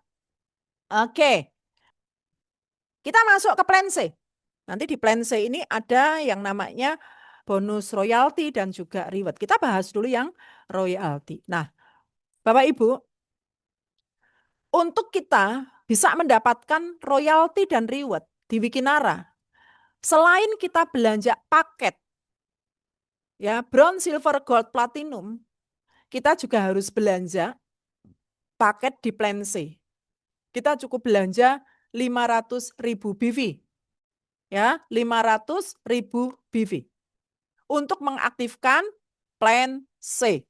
Oke, kita masuk ke plan C. Nanti di plan C ini ada yang namanya bonus royalti dan juga reward. Kita bahas dulu yang royalti. Nah, Bapak Ibu, untuk kita bisa mendapatkan royalti dan reward di Wikinara, selain kita belanja paket, ya bronze, silver, gold, platinum, kita juga harus belanja paket di plan C. Kita cukup belanja 500.000 BV. Ya, 500.000 BV untuk mengaktifkan plan C.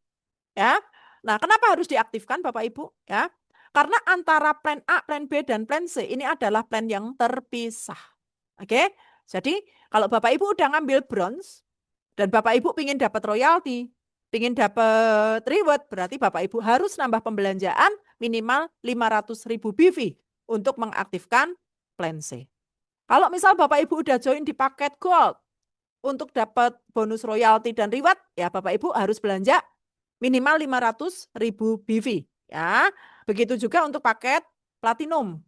Ya. Nah, kenapa harus diaktifkan Bapak Ibu? Ya. Karena antara plan A, plan B dan plan C ini adalah plan yang terpisah. Oke? Jadi, kalau Bapak Ibu udah ngambil bronze dan Bapak Ibu ingin dapat royalti, ingin dapat reward, berarti Bapak Ibu harus nambah pembelanjaan minimal 500.000 BV untuk mengaktifkan plan C. Kalau misal Bapak Ibu udah join di paket gold, untuk dapat bonus royalti dan reward, ya Bapak Ibu harus belanja minimal 500.000 BV. Ya, begitu juga untuk paket platinum.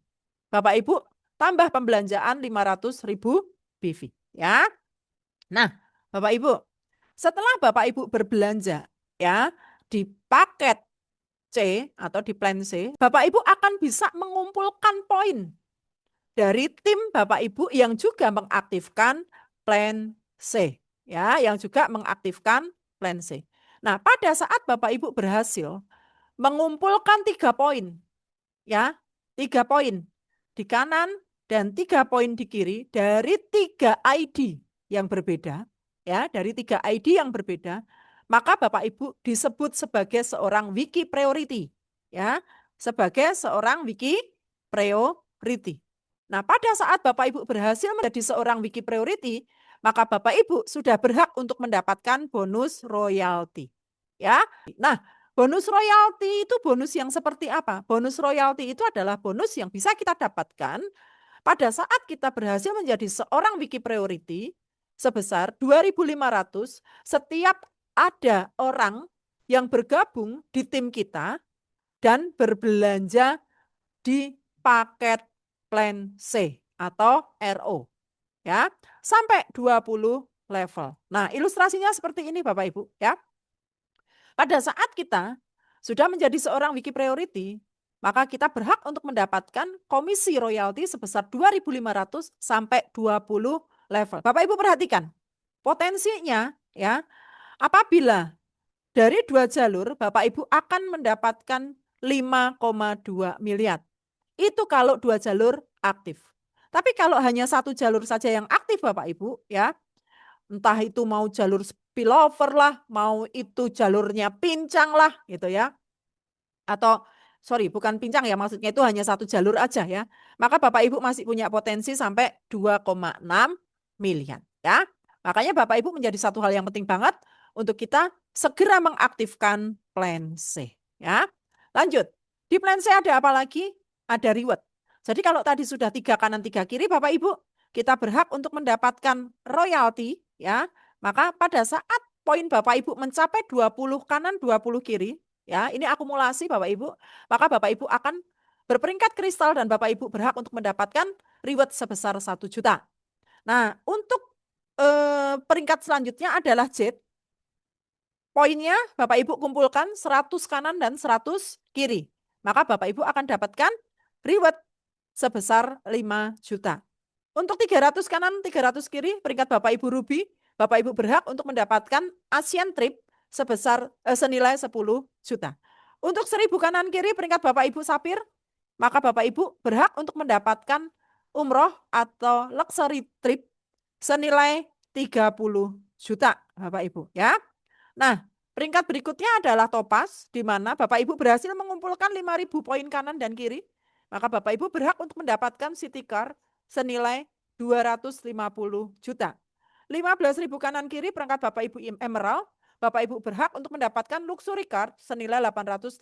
Bapak Ibu tambah pembelanjaan 500.000 BV. Ya, nah Bapak Ibu, setelah Bapak Ibu berbelanja ya di paket C atau di plan C, Bapak Ibu akan bisa mengumpulkan poin dari tim Bapak Ibu yang juga mengaktifkan plan C, ya, yang juga mengaktifkan plan C. Nah, pada saat Bapak Ibu berhasil mengumpulkan 3 poin, ya, 3 poin di kanan dan 3 poin di kiri dari 3 ID yang berbeda, ya, dari 3 ID yang berbeda, maka Bapak Ibu disebut sebagai seorang wiki priority, ya, sebagai seorang wiki priority. Nah, pada saat Bapak Ibu berhasil menjadi seorang wiki priority, maka Bapak Ibu sudah berhak untuk mendapatkan bonus royalti. Ya. Nah, bonus royalti itu bonus yang seperti apa? Bonus royalti itu adalah bonus yang bisa kita dapatkan pada saat kita berhasil menjadi seorang wiki priority sebesar 2.500 setiap ada orang yang bergabung di tim kita dan berbelanja di paket plan C atau RO, ya, sampai 20 level. Nah, ilustrasinya seperti ini Bapak Ibu, ya. Pada saat kita sudah menjadi seorang wiki priority, maka kita berhak untuk mendapatkan komisi royalti sebesar 2.500 sampai 20 level. Bapak Ibu perhatikan, potensinya ya, apabila dari 2 jalur Bapak Ibu akan mendapatkan 5,2 miliar. Itu kalau 2 jalur aktif. Tapi kalau hanya 1 jalur saja yang aktif Bapak Ibu ya, entah itu mau jalur spillover lah, mau itu jalurnya pincang lah gitu ya. Atau sorry bukan pincang ya, maksudnya itu hanya 1 jalur aja ya. Maka Bapak Ibu masih punya potensi sampai 2,6 miliar ya. Makanya Bapak Ibu menjadi satu hal yang penting banget untuk kita segera mengaktifkan plan C ya. Lanjut, di plan C ada apa lagi? Ada reward. Jadi kalau tadi sudah 3 kanan 3 kiri Bapak Ibu, kita berhak untuk mendapatkan royalti ya. Maka pada saat poin Bapak Ibu mencapai 20 kanan 20 kiri, ya, ini akumulasi Bapak Ibu, maka Bapak Ibu akan berperingkat kristal dan Bapak Ibu berhak untuk mendapatkan reward sebesar 1 juta. Nah, untuk peringkat selanjutnya adalah Z. Poinnya Bapak Ibu kumpulkan 100 kanan dan 100 kiri. Maka Bapak Ibu akan dapatkan reward sebesar 5 juta. Untuk 300 kanan, 300 kiri, peringkat Bapak Ibu Ruby, Bapak Ibu berhak untuk mendapatkan Asian Trip sebesar senilai 10 juta. Untuk 1000 kanan kiri peringkat Bapak Ibu Sapir, maka Bapak Ibu berhak untuk mendapatkan umroh atau luxury trip senilai 30 juta Bapak Ibu ya. Nah, peringkat berikutnya adalah Topaz, di mana Bapak Ibu berhasil mengumpulkan 5.000 poin kanan dan kiri, maka Bapak Ibu berhak untuk mendapatkan City Car senilai 250 juta. 15.000 kanan kiri perangkat Bapak Ibu Emerald, Bapak Ibu berhak untuk mendapatkan luxury car senilai 850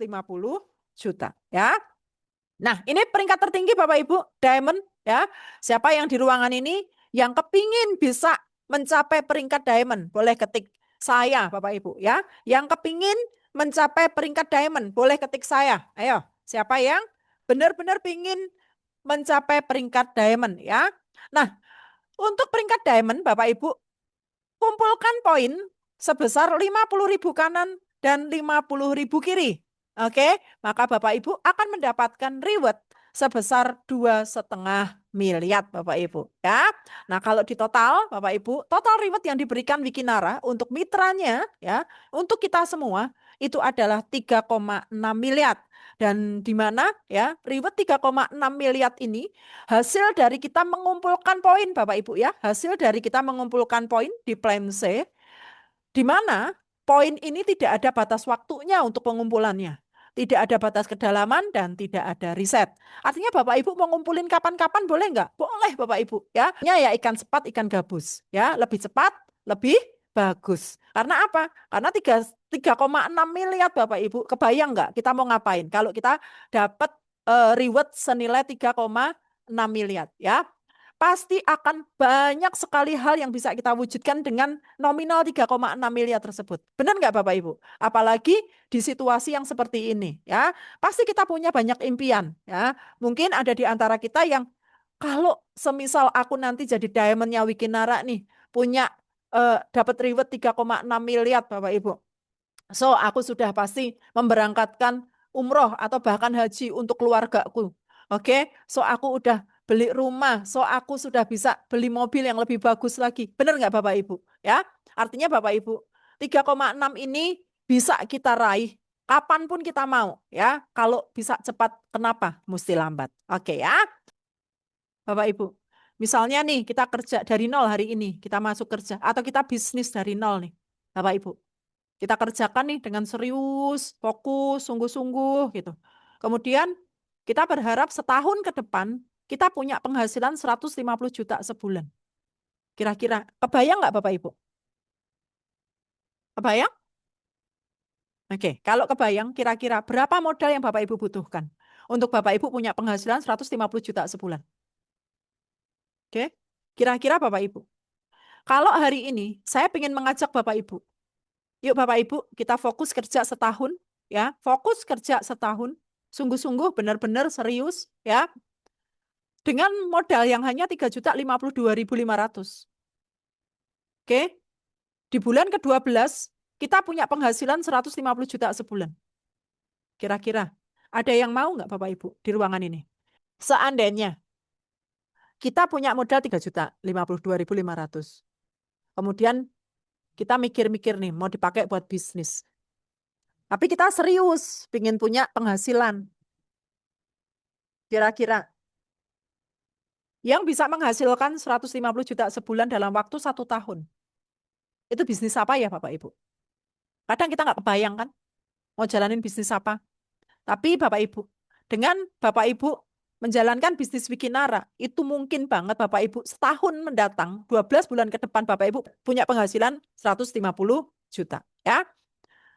juta ya. Nah, ini peringkat tertinggi Bapak Ibu Diamond ya. Siapa yang di ruangan ini yang kepingin bisa mencapai peringkat Diamond, boleh ketik saya Bapak Ibu ya. Yang kepingin mencapai peringkat Diamond, boleh ketik saya. Ayo, siapa yang benar-benar pingin mencapai peringkat Diamond ya. Nah, untuk peringkat Diamond Bapak Ibu kumpulkan poin sebesar 50.000 kanan dan 50.000 kiri. Oke, maka Bapak Ibu akan mendapatkan reward sebesar 2,5 miliar Bapak Ibu ya. Nah, kalau di total Bapak Ibu, total reward yang diberikan Wikinara untuk mitranya ya, untuk kita semua itu adalah 3,6 miliar. Dan di mana ya, reward 3,6 miliar ini hasil dari kita mengumpulkan poin Bapak Ibu ya, hasil dari kita mengumpulkan poin di plan C, di mana poin ini tidak ada batas waktunya untuk pengumpulannya. Tidak ada batas kedalaman dan tidak ada riset. Artinya Bapak Ibu mau ngumpulin kapan-kapan boleh nggak? Boleh Bapak Ibu ya. Ya ikan sepat, ikan gabus ya, lebih cepat, lebih bagus. Karena apa? Karena 3,6 miliar Bapak Ibu. Kebayang nggak kita mau ngapain kalau kita dapat reward senilai 3,6 miliar ya. Pasti akan banyak sekali hal yang bisa kita wujudkan dengan nominal 3,6 miliar tersebut. Benar nggak Bapak Ibu? Apalagi di situasi yang seperti ini ya. Pasti kita punya banyak impian ya. Mungkin ada di antara kita yang kalau semisal aku nanti jadi diamondnya Wikinara nih, punya dapat reward 3,6 miliar Bapak Ibu. So, aku sudah pasti memberangkatkan umroh atau bahkan haji untuk keluargaku. Oke, so aku udah beli rumah, so aku sudah bisa beli mobil yang lebih bagus lagi. Benar nggak Bapak Ibu? Ya, artinya Bapak Ibu, 3,6 ini bisa kita raih kapanpun kita mau. Ya, kalau bisa cepat, kenapa mesti lambat? Oke ya, Bapak Ibu. Misalnya nih, kita kerja dari nol hari ini, kita masuk kerja, atau kita bisnis dari nol nih, Bapak Ibu. Kita kerjakan nih dengan serius, fokus, sungguh-sungguh gitu. Kemudian kita berharap setahun ke depan kita punya penghasilan 150 juta sebulan. Kira-kira kebayang nggak Bapak Ibu? Kebayang? Oke, kalau kebayang kira-kira berapa modal yang Bapak Ibu butuhkan untuk Bapak Ibu punya penghasilan 150 juta sebulan? Oke, kira-kira Bapak Ibu. Kalau hari ini saya ingin mengajak Bapak Ibu, yuk Bapak Ibu, kita fokus kerja setahun, ya. Fokus kerja setahun, sungguh-sungguh benar-benar serius, ya. Dengan modal yang hanya 3.052.500. Oke. Di bulan ke-12 kita punya penghasilan 150 juta sebulan. Kira-kira ada yang mau nggak Bapak Ibu di ruangan ini? Seandainya kita punya modal 3.052.500. Kemudian kita mikir-mikir nih mau dipakai buat bisnis. Tapi kita serius, ingin punya penghasilan. Kira-kira yang bisa menghasilkan 150 juta sebulan dalam waktu 1 tahun. Itu bisnis apa ya Bapak Ibu? Kadang kita nggak kebayang kan, mau jalanin bisnis apa. Tapi Bapak Ibu, dengan Bapak Ibu menjalankan bisnis Wikinara, itu mungkin banget Bapak Ibu setahun mendatang, 12 bulan ke depan Bapak Ibu punya penghasilan 150 juta. Ya.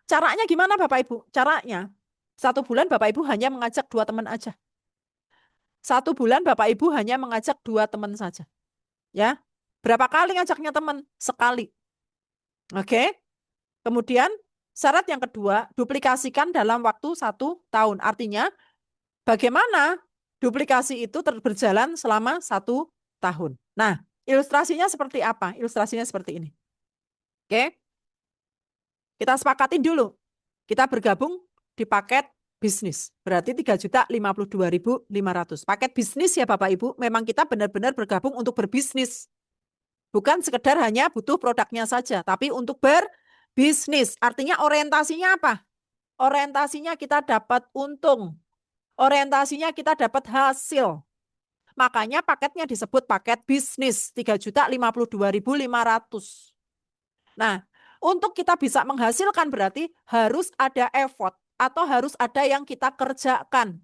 Caranya gimana Bapak Ibu? Caranya, 1 bulan Bapak Ibu hanya mengajak 2 teman aja. 1 bulan Bapak Ibu hanya mengajak 2 teman saja. Ya. Berapa kali ngajaknya teman? Sekali. Oke. Kemudian syarat yang kedua, duplikasikan dalam waktu 1 tahun. Artinya, bagaimana duplikasi itu berjalan selama 1 tahun. Nah, ilustrasinya seperti apa? Ilustrasinya seperti ini. Oke. Kita sepakatin dulu. Kita bergabung di paket bisnis. Berarti 3.052.500. Paket bisnis ya Bapak Ibu, memang kita benar-benar bergabung untuk berbisnis. Bukan sekedar hanya butuh produknya saja, tapi untuk berbisnis. Artinya orientasinya apa? Orientasinya kita dapat untung. Orientasinya kita dapat hasil. Makanya paketnya disebut paket bisnis 3.052.500. Nah, untuk kita bisa menghasilkan berarti harus ada effort atau harus ada yang kita kerjakan.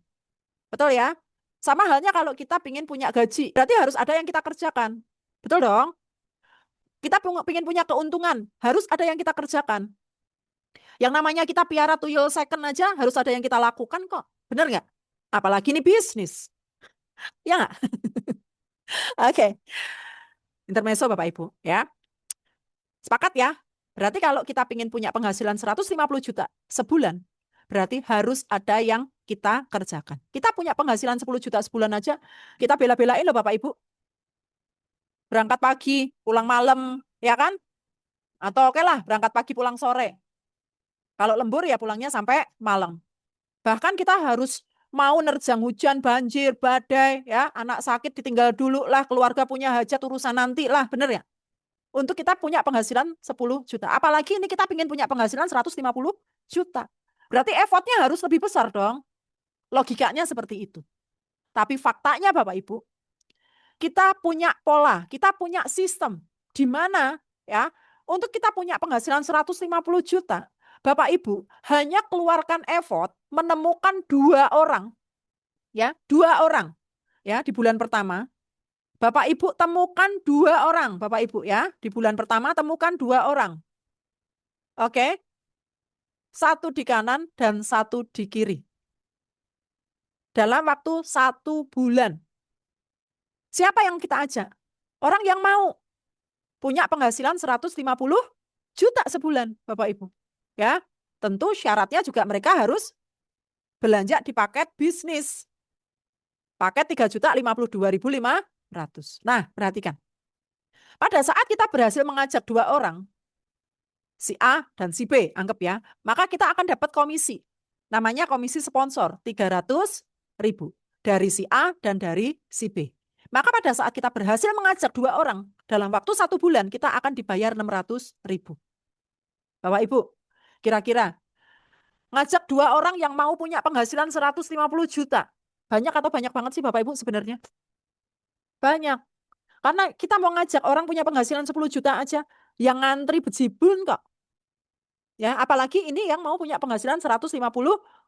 Betul ya? Sama halnya kalau kita ingin punya gaji, berarti harus ada yang kita kerjakan. Betul dong? Kita ingin punya keuntungan, harus ada yang kita kerjakan. Yang namanya kita piara tuyul second aja harus ada yang kita lakukan kok. Bener nggak? Apalagi ini bisnis. Ya nggak? Oke. Intermezzo Bapak Ibu. Ya. Sepakat ya? Berarti kalau kita ingin punya penghasilan 150 juta sebulan, berarti harus ada yang kita kerjakan. Kita punya penghasilan 10 juta sebulan aja, kita bela-belain loh Bapak Ibu. Berangkat pagi, pulang malam, ya kan? Atau oke lah, berangkat pagi, pulang sore. Kalau lembur ya pulangnya sampai malam. Bahkan kita harus mau nerjang hujan, banjir, badai, ya, anak sakit ditinggal dulu lah, keluarga punya hajat urusan nanti lah, bener ya? Untuk kita punya penghasilan 10 juta. Apalagi ini kita ingin punya penghasilan 150 juta. Berarti effortnya harus lebih besar dong. Logikanya seperti itu. Tapi faktanya Bapak Ibu, kita punya pola, kita punya sistem. Di mana ya, untuk kita punya penghasilan 150 juta, Bapak Ibu hanya keluarkan effort menemukan 2 orang. Ya, 2 orang. Ya, di bulan pertama. Bapak Ibu temukan 2 orang, Bapak Ibu ya. Di bulan pertama temukan 2 orang. Oke. Satu di kanan dan satu di kiri. Dalam waktu 1 bulan. Siapa yang kita ajak? Orang yang mau punya penghasilan 150 juta sebulan, Bapak Ibu. Ya, tentu syaratnya juga mereka harus belanja di paket bisnis. Paket 3.052.500. Nah, perhatikan. Pada saat kita berhasil mengajak 2 orang, si A dan si B, anggap ya, maka kita akan dapat komisi. Namanya komisi sponsor, 300.000 dari si A dan dari si B. Maka pada saat kita berhasil mengajak 2 orang, dalam waktu 1 bulan kita akan dibayar 600.000. Bapak Ibu, kira-kira ngajak 2 orang yang mau punya penghasilan 150 juta. Banyak atau banyak banget sih Bapak Ibu sebenarnya? Banyak. Karena kita mau ngajak orang punya penghasilan 10 juta aja, yang ngantri bejibun kok. Ya, apalagi ini yang mau punya penghasilan 150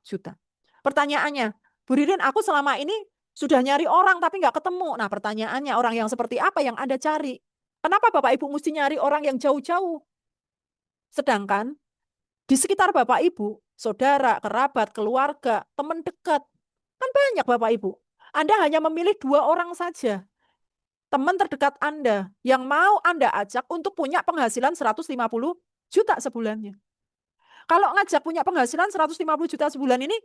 juta. Pertanyaannya, Bu Ririn, aku selama ini sudah nyari orang tapi nggak ketemu. Nah, pertanyaannya orang yang seperti apa yang Anda cari? Kenapa Bapak Ibu mesti nyari orang yang jauh-jauh? Sedangkan di sekitar Bapak Ibu, saudara, kerabat, keluarga, teman dekat, kan banyak Bapak Ibu. Anda hanya memilih 2 orang saja. Teman terdekat Anda yang mau Anda ajak untuk punya penghasilan 150 juta sebulannya. Kalau ngajak punya penghasilan 150 juta sebulan ini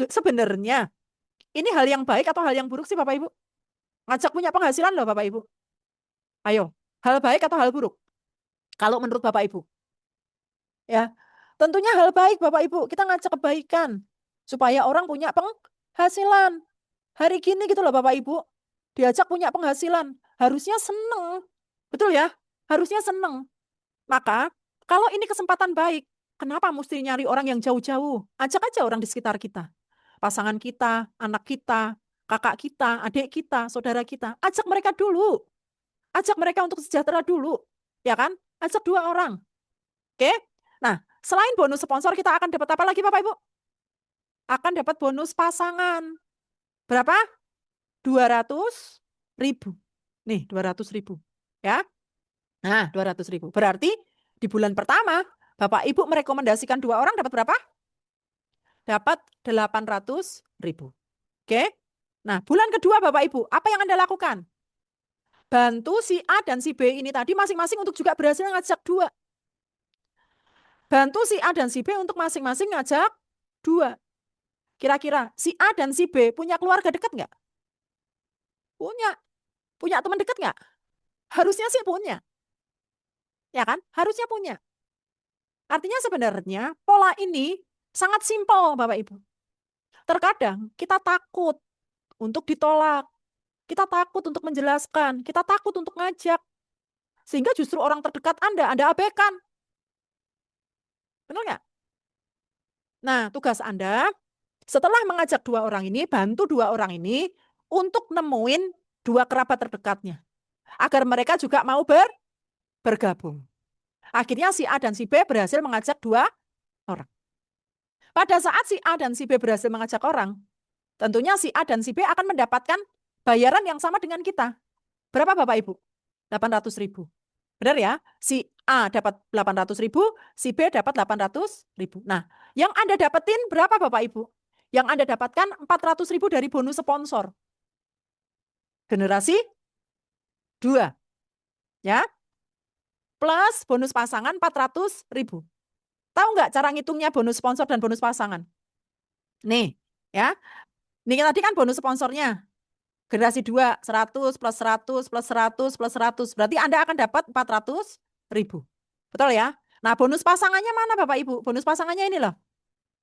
sebenarnya ini hal yang baik atau hal yang buruk sih Bapak Ibu? Ngajak punya penghasilan loh Bapak Ibu. Ayo, hal baik atau hal buruk? Kalau menurut Bapak Ibu. Ya, tentunya hal baik Bapak Ibu. Kita ngajak kebaikan supaya orang punya penghasilan. Hari gini gitu loh Bapak Ibu. Diajak punya penghasilan, harusnya seneng. Betul ya? Harusnya seneng. Maka kalau ini kesempatan baik, kenapa mesti nyari orang yang jauh-jauh? Ajak aja orang di sekitar kita. Pasangan kita, anak kita, kakak kita, adik kita, saudara kita. Ajak mereka dulu. Ajak mereka untuk sejahtera dulu. Ya kan? Ajak 2 orang. Oke? Nah, selain bonus sponsor, kita akan dapat apa lagi Bapak Ibu? Akan dapat bonus pasangan. Berapa? 200.000. Nih, 200.000. Ya. Nah, 200.000. Berarti di bulan pertama, Bapak Ibu merekomendasikan 2 orang dapat berapa? Dapat 800.000. Oke. Nah, bulan kedua Bapak Ibu, apa yang Anda lakukan? Bantu si A dan si B ini tadi masing-masing untuk juga berhasil ngajak 2. Bantu si A dan si B untuk masing-masing ngajak 2. Kira-kira si A dan si B punya keluarga dekat nggak? Punya. Punya teman dekat nggak? Harusnya sih punya. Ya kan? Harusnya punya. Artinya sebenarnya pola ini sangat simpel Bapak Ibu. Terkadang kita takut untuk ditolak. Kita takut untuk menjelaskan. Kita takut untuk ngajak. Sehingga justru orang terdekat Anda abaikan. Benar nggak? Nah, tugas Anda setelah mengajak dua orang ini, bantu dua orang ini untuk nemuin dua kerabat terdekatnya. Agar mereka juga mau bergabung. Akhirnya si A dan si B berhasil mengajak dua orang. Pada saat si A dan si B berhasil mengajak orang, tentunya si A dan si B akan mendapatkan bayaran yang sama dengan kita. Berapa Bapak Ibu? 800.000. Benar ya? Si A dapat 800.000, si B dapat 800.000. Nah, yang Anda dapetin berapa Bapak Ibu? Yang Anda dapatkan 400.000 dari bonus sponsor. Generasi 2. Ya. Plus bonus pasangan 400.000. Tahu nggak cara ngitungnya bonus sponsor dan bonus pasangan? Nih, ya. Ini tadi kan bonus sponsornya. Generasi 2, 100 plus 100 plus 100 plus 100. Berarti Anda akan dapat 400.000. Betul ya? Nah, bonus pasangannya mana Bapak Ibu? Bonus pasangannya ini loh.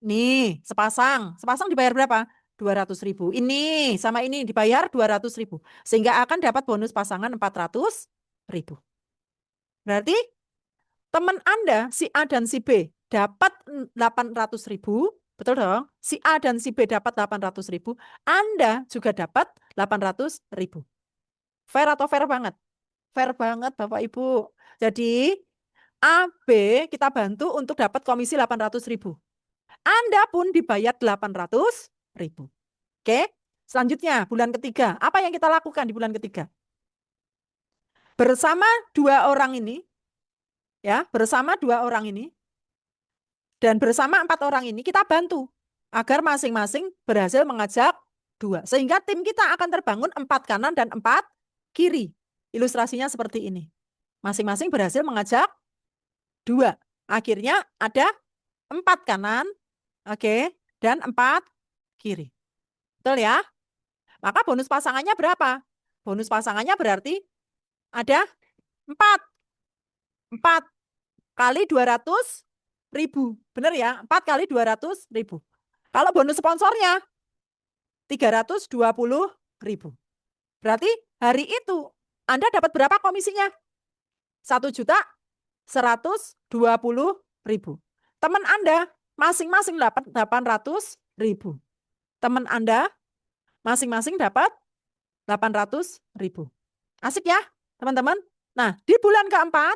Nih, sepasang. Sepasang dibayar berapa? 200.000. Ini sama ini dibayar 200.000. Sehingga akan dapat bonus pasangan 400.000. Berarti teman Anda, si A dan si B, dapat 800.000, betul dong? Si A dan si B dapat 800.000, Anda juga dapat 800.000. Fair atau fair banget? Fair banget Bapak Ibu. Jadi A, B kita bantu untuk dapat komisi 800.000. Anda pun dibayar 800.000. Oke, selanjutnya bulan ketiga. Apa yang kita lakukan di bulan ketiga? Bersama dua orang ini, ya, bersama dua orang ini, dan bersama 4 orang ini kita bantu agar masing-masing berhasil mengajak 2. Sehingga tim kita akan terbangun 4 kanan dan 4 kiri. Ilustrasinya seperti ini. Masing-masing berhasil mengajak 2. Akhirnya ada 4 kanan, oke, dan 4 kiri. Betul ya? Maka bonus pasangannya berapa? Bonus pasangannya berarti ada 4. 4 kali 200.000. Benar ya? 4 kali 200.000. Kalau bonus sponsornya 320.000. Berarti hari itu Anda dapat berapa komisinya? 1.120.000. Teman Anda masing-masing dapat 800.000. Teman Anda masing-masing dapat 800.000. Asik ya, teman-teman? Nah, di bulan keempat,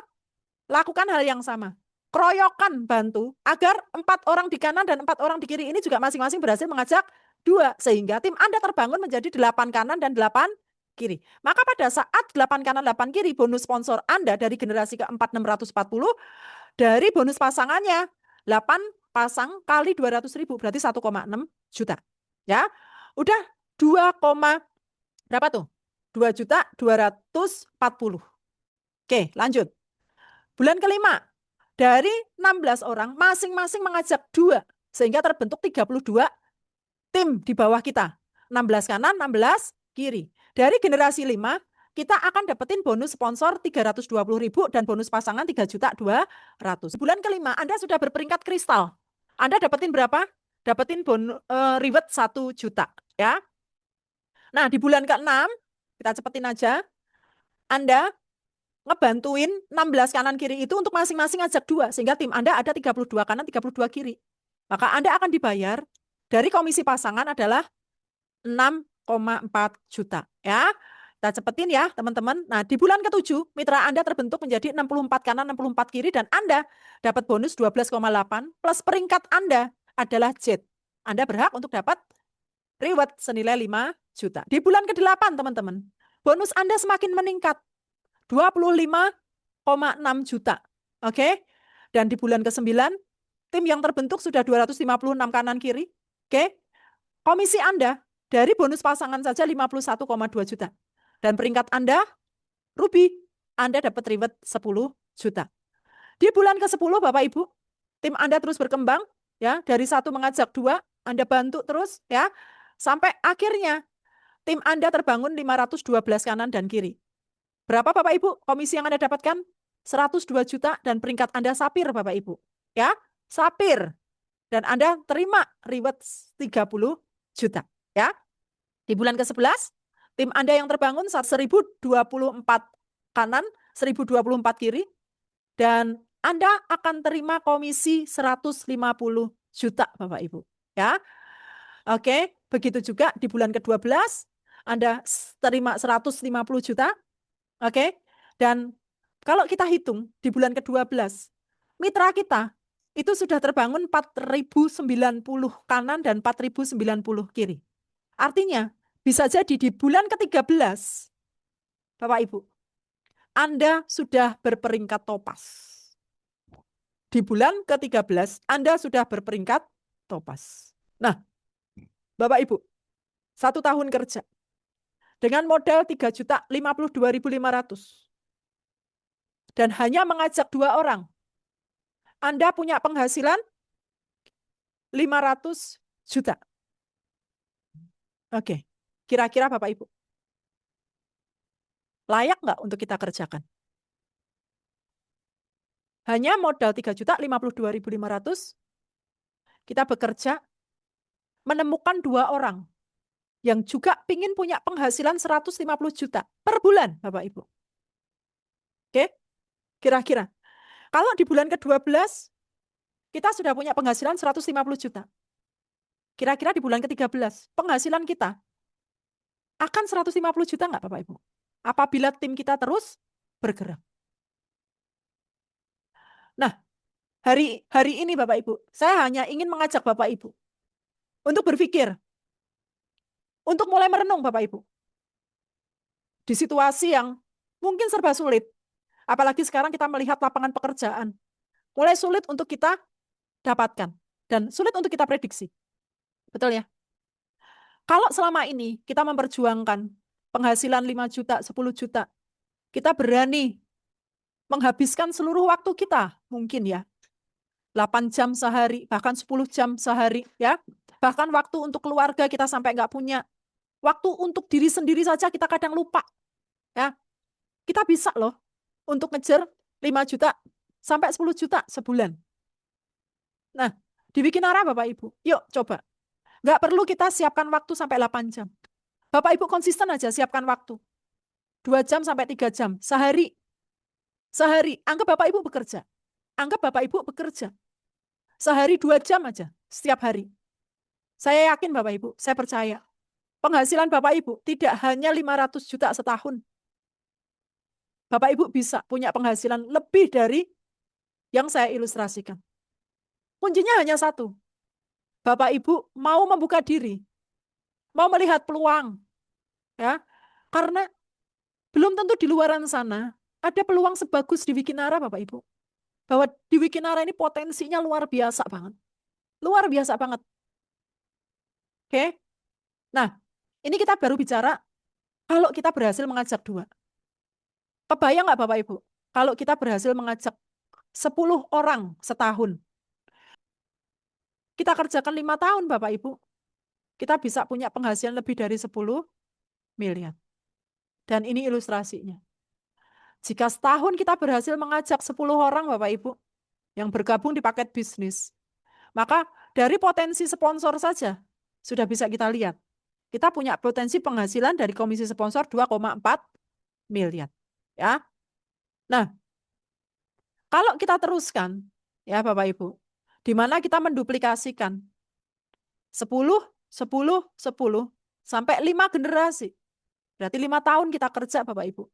lakukan hal yang sama. Keroyokan bantu agar 4 orang di kanan dan 4 orang di kiri ini juga masing-masing berhasil mengajak 2. Sehingga tim Anda terbangun menjadi 8 kanan dan 8 kiri. Maka pada saat 8 kanan 8 kiri, bonus sponsor Anda dari generasi keempat 640, dari bonus pasangannya 8 pasang kali 200.000 berarti 1,6 juta. Ya, udah 2, berapa tuh? 2.240.000. Oke, lanjut. Bulan kelima, dari 16 orang masing-masing mengajak 2 sehingga terbentuk 32 tim di bawah kita. 16 kanan, 16 kiri. Dari generasi 5, kita akan dapetin bonus sponsor 320.000 dan bonus pasangan 3.200.000. Bulan kelima Anda sudah berperingkat kristal. Anda dapetin berapa? Dapetin reward 1 juta, ya. Nah, di bulan ke-6 kita cepetin aja. Anda ngebantuin 16 kanan kiri itu untuk masing-masing ajak 2 sehingga tim Anda ada 32 kanan, 32 kiri. Maka Anda akan dibayar dari komisi pasangan adalah 6,4 juta, ya. Kita cepetin ya, teman-teman. Nah, di bulan ke-7 mitra Anda terbentuk menjadi 64 kanan, 64 kiri dan Anda dapat bonus 12,8 plus peringkat Anda adalah Z. Anda berhak untuk dapat reward senilai 5 juta. Di bulan ke-8, teman-teman, bonus Anda semakin meningkat. 25,6 juta. Oke. Dan di bulan ke-9, tim yang terbentuk sudah 256 kanan kiri. Oke. Komisi Anda dari bonus pasangan saja 51,2 juta. Dan peringkat Anda, Ruby, Anda dapat reward 10 juta. Di bulan ke-10, Bapak Ibu, tim Anda terus berkembang, ya, dari 1 mengajak 2, Anda bantu terus, ya, sampai akhirnya tim Anda terbangun 512 kanan dan kiri. Berapa Bapak Ibu komisi yang Anda dapatkan? 102 juta dan peringkat Anda sapir Bapak Ibu. Ya, sapir. Dan Anda terima reward 30 juta. Ya. Di bulan ke-11, tim Anda yang terbangun 1.024 kanan 1024 kiri, dan Anda akan terima komisi 150 juta, Bapak Ibu. Ya, oke, begitu juga di bulan ke-12, Anda terima 150 juta, oke, dan kalau kita hitung di bulan ke-12, mitra kita itu sudah terbangun 4.090 kanan dan 4.090 kiri. Artinya, bisa jadi di bulan ke-13, Bapak Ibu, Anda sudah berperingkat topas. Di bulan ke-13, Anda sudah berperingkat topas. Nah, Bapak Ibu, 1 tahun kerja dengan modal 3.052.500 dan hanya mengajak 2 orang, Anda punya penghasilan 500 juta. Oke, kira-kira Bapak Ibu, layak nggak untuk kita kerjakan? Hanya modal 3.052.500, kita bekerja menemukan 2 orang yang juga ingin punya penghasilan 150 juta per bulan, Bapak Ibu. Oke, kira-kira. Kalau di bulan ke-12, kita sudah punya penghasilan 150 juta. Kira-kira di bulan ke-13, penghasilan kita akan 150 juta nggak, Bapak Ibu? Apabila tim kita terus bergerak. Nah, hari ini Bapak Ibu, saya hanya ingin mengajak Bapak Ibu untuk berpikir, untuk mulai merenung Bapak Ibu. Di situasi yang mungkin serba sulit, apalagi sekarang kita melihat lapangan pekerjaan, mulai sulit untuk kita dapatkan dan sulit untuk kita prediksi. Betul ya? Kalau selama ini kita memperjuangkan penghasilan 5 juta, 10 juta, kita berani menghabiskan seluruh waktu kita, mungkin ya, 8 jam sehari, bahkan 10 jam sehari, ya. Bahkan waktu untuk keluarga kita sampai nggak punya. Waktu untuk diri sendiri saja kita kadang lupa. Ya. Kita bisa loh untuk ngejar 5 juta sampai 10 juta sebulan. Nah, dibikin arah Bapak Ibu. Yuk coba. Nggak perlu kita siapkan waktu sampai 8 jam. Bapak Ibu konsisten aja siapkan waktu. 2 jam sampai 3 jam sehari. Sehari, anggap Bapak Ibu bekerja. Anggap Bapak Ibu bekerja. Sehari 2 jam aja setiap hari. Saya yakin Bapak Ibu, saya percaya. Penghasilan Bapak Ibu tidak hanya 500 juta setahun. Bapak Ibu bisa punya penghasilan lebih dari yang saya ilustrasikan. Kuncinya hanya satu. Bapak Ibu mau membuka diri, mau melihat peluang. Ya, karena belum tentu di luaran sana ada peluang sebagus di Wikinara Bapak Ibu. Bahwa di Wikinara ini potensinya luar biasa banget. Luar biasa banget. Oke. Nah, ini kita baru bicara kalau kita berhasil mengajak 2. Kebayang nggak Bapak Ibu? Kalau kita berhasil mengajak 10 orang setahun. Kita kerjakan 5 tahun Bapak Ibu. Kita bisa punya penghasilan lebih dari 10 miliar. Dan ini ilustrasinya. Jika setahun kita berhasil mengajak 10 orang Bapak Ibu yang bergabung di paket bisnis, maka dari potensi sponsor saja sudah bisa kita lihat. Kita punya potensi penghasilan dari komisi sponsor 2,4 miliar. Ya. Nah, kalau kita teruskan, ya Bapak Ibu, di mana kita menduplikasikan 10, 10, 10, sampai 5 generasi. Berarti 5 tahun kita kerja Bapak Ibu.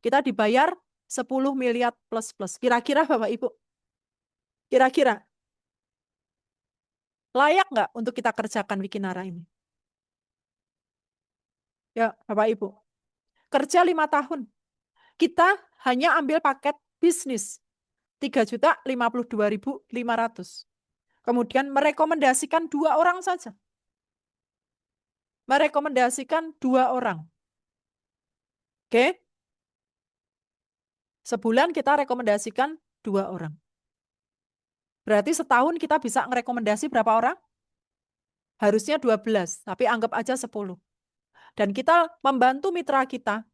Kita dibayar 10 miliar plus-plus. Kira-kira Bapak Ibu, kira-kira layak nggak untuk kita kerjakan Wikinara ini? Ya Bapak Ibu, kerja 5 tahun. Kita hanya ambil paket bisnis 3.052.500. Kemudian merekomendasikan 2 orang saja. Merekomendasikan 2 orang. Oke? Sebulan kita rekomendasikan 2 orang. Berarti setahun kita bisa merekomendasi berapa orang? Harusnya 12, tapi anggap aja 10. Dan kita membantu mitra kita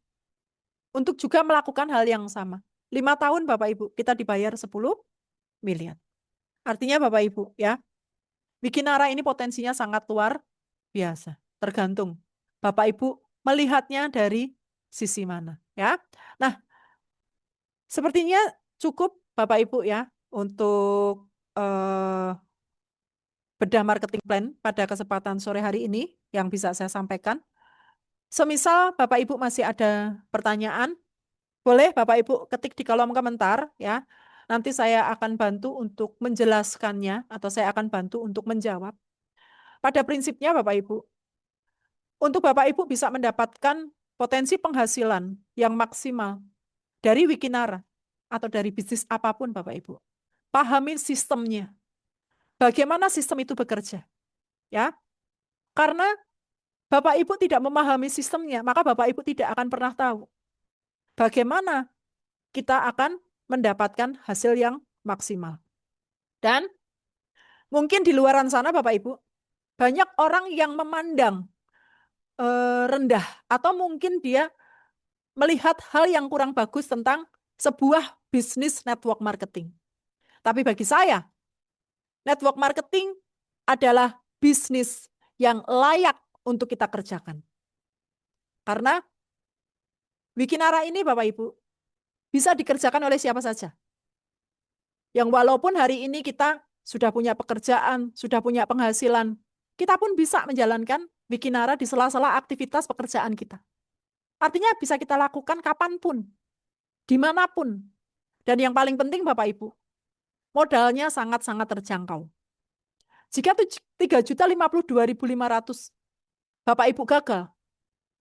untuk juga melakukan hal yang sama. 5 tahun Bapak Ibu, kita dibayar 10 miliar. Artinya Bapak Ibu ya, Wikinara ini potensinya sangat luar biasa. Tergantung Bapak Ibu melihatnya dari sisi mana. Ya. Nah, Sepertinya cukup Bapak Ibu ya untuk bedah marketing plan pada kesempatan sore hari ini yang bisa saya sampaikan. Semisal Bapak Ibu masih ada pertanyaan, boleh Bapak Ibu ketik di kolom komentar ya. Nanti saya akan bantu untuk menjelaskannya atau saya akan bantu untuk menjawab. Pada prinsipnya Bapak Ibu, untuk Bapak Ibu bisa mendapatkan potensi penghasilan yang maksimal dari Wikinara atau dari bisnis apapun Bapak Ibu. Pahami sistemnya. Bagaimana sistem itu bekerja? Ya. Karena Bapak Ibu tidak memahami sistemnya, maka Bapak Ibu tidak akan pernah tahu bagaimana kita akan mendapatkan hasil yang maksimal. Dan mungkin di luaran sana Bapak Ibu, banyak orang yang memandang rendah atau mungkin dia melihat hal yang kurang bagus tentang sebuah bisnis network marketing. Tapi bagi saya, network marketing adalah bisnis yang layak untuk kita kerjakan. Karena Wikinara ini Bapak Ibu bisa dikerjakan oleh siapa saja. Yang walaupun hari ini kita sudah punya pekerjaan, sudah punya penghasilan, kita pun bisa menjalankan Wikinara di sela-sela aktivitas pekerjaan kita. Artinya bisa kita lakukan kapanpun, dimanapun. Dan yang paling penting Bapak Ibu, modalnya sangat-sangat terjangkau. Jika 3.052.500 Bapak Ibu gagal,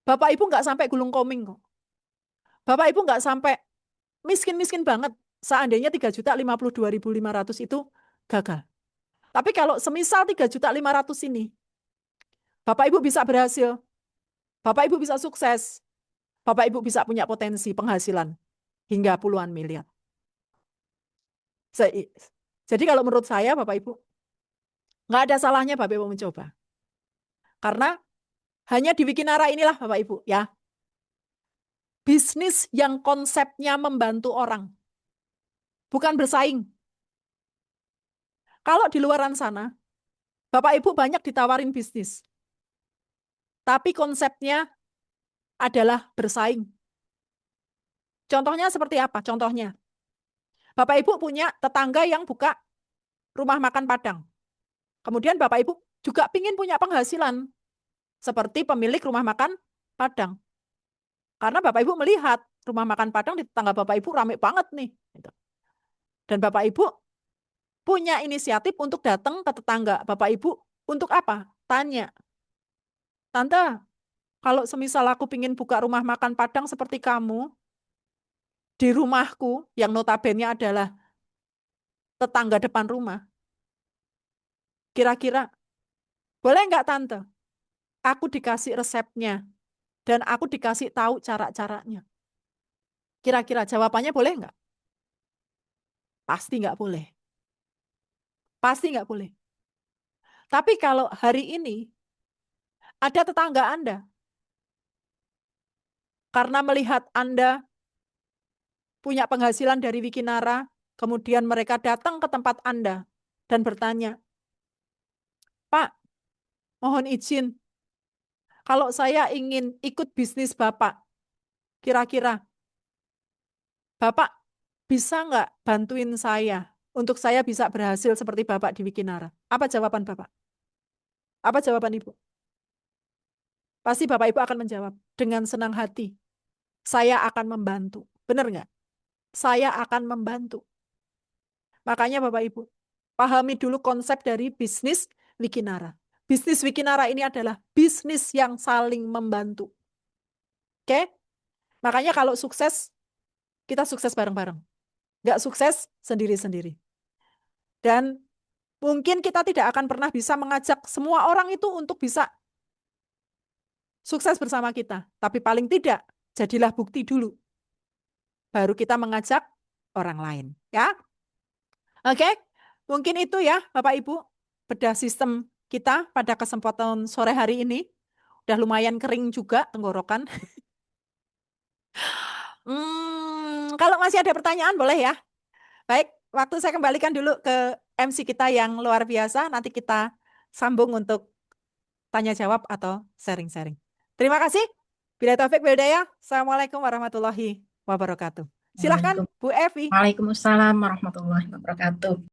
Bapak Ibu nggak sampai gulung koming kok. Bapak Ibu nggak sampai miskin-miskin banget seandainya 3.052.500 itu gagal. Tapi kalau semisal 3.500.000 ini, Bapak Ibu bisa berhasil, Bapak Ibu bisa sukses, Bapak Ibu bisa punya potensi penghasilan hingga puluhan miliar. Jadi kalau menurut saya Bapak Ibu, nggak ada salahnya Bapak Ibu mencoba. Karena hanya di Wikinara inilah Bapak Ibu ya, bisnis yang konsepnya membantu orang, bukan bersaing. Kalau di luaran sana, Bapak Ibu banyak ditawarin bisnis, tapi konsepnya adalah bersaing. Contohnya seperti apa? Contohnya, Bapak Ibu punya tetangga yang buka rumah makan Padang. Kemudian Bapak Ibu juga ingin punya penghasilan seperti pemilik rumah makan Padang. Karena Bapak Ibu melihat rumah makan Padang di tetangga Bapak Ibu rame banget nih. Dan Bapak Ibu punya inisiatif untuk datang ke tetangga Bapak Ibu untuk apa? Tanya, Tante, kalau semisal aku ingin buka rumah makan Padang seperti kamu, di rumahku yang notabene adalah tetangga depan rumah, kira-kira boleh nggak Tante? Aku dikasih resepnya dan aku dikasih tahu cara-caranya. Kira-kira jawabannya boleh nggak? Pasti nggak boleh. Pasti nggak boleh. Tapi kalau hari ini ada tetangga Anda, karena melihat Anda punya penghasilan dari Wikinara, kemudian mereka datang ke tempat Anda dan bertanya, Pak, mohon izin, kalau saya ingin ikut bisnis Bapak, kira-kira Bapak bisa nggak bantuin saya untuk saya bisa berhasil seperti Bapak di Wikinara? Apa jawaban Bapak? Apa jawaban Ibu? Pasti Bapak Ibu akan menjawab dengan senang hati. Saya akan membantu. Benar nggak? Saya akan membantu. Makanya Bapak Ibu, pahami dulu konsep dari bisnis Wikinara. Bisnis Wikinara ini adalah bisnis yang saling membantu. Oke? Makanya kalau sukses, kita sukses bareng-bareng. Nggak sukses, sendiri-sendiri. Dan mungkin kita tidak akan pernah bisa mengajak semua orang itu untuk bisa sukses bersama kita. Tapi paling tidak, jadilah bukti dulu. Baru kita mengajak orang lain. Ya? Oke? Mungkin itu ya, Bapak Ibu, bedah sistem kita pada kesempatan sore hari ini. Udah lumayan kering juga tenggorokan. Kalau masih ada pertanyaan boleh ya. Baik, waktu saya kembalikan dulu ke MC kita yang luar biasa. Nanti kita sambung untuk tanya jawab atau sharing-sharing. Terima kasih. Bila taufik, bila hidayah. Assalamualaikum warahmatullahi wabarakatuh. Silahkan Bu Evi. Waalaikumsalam warahmatullahi wabarakatuh.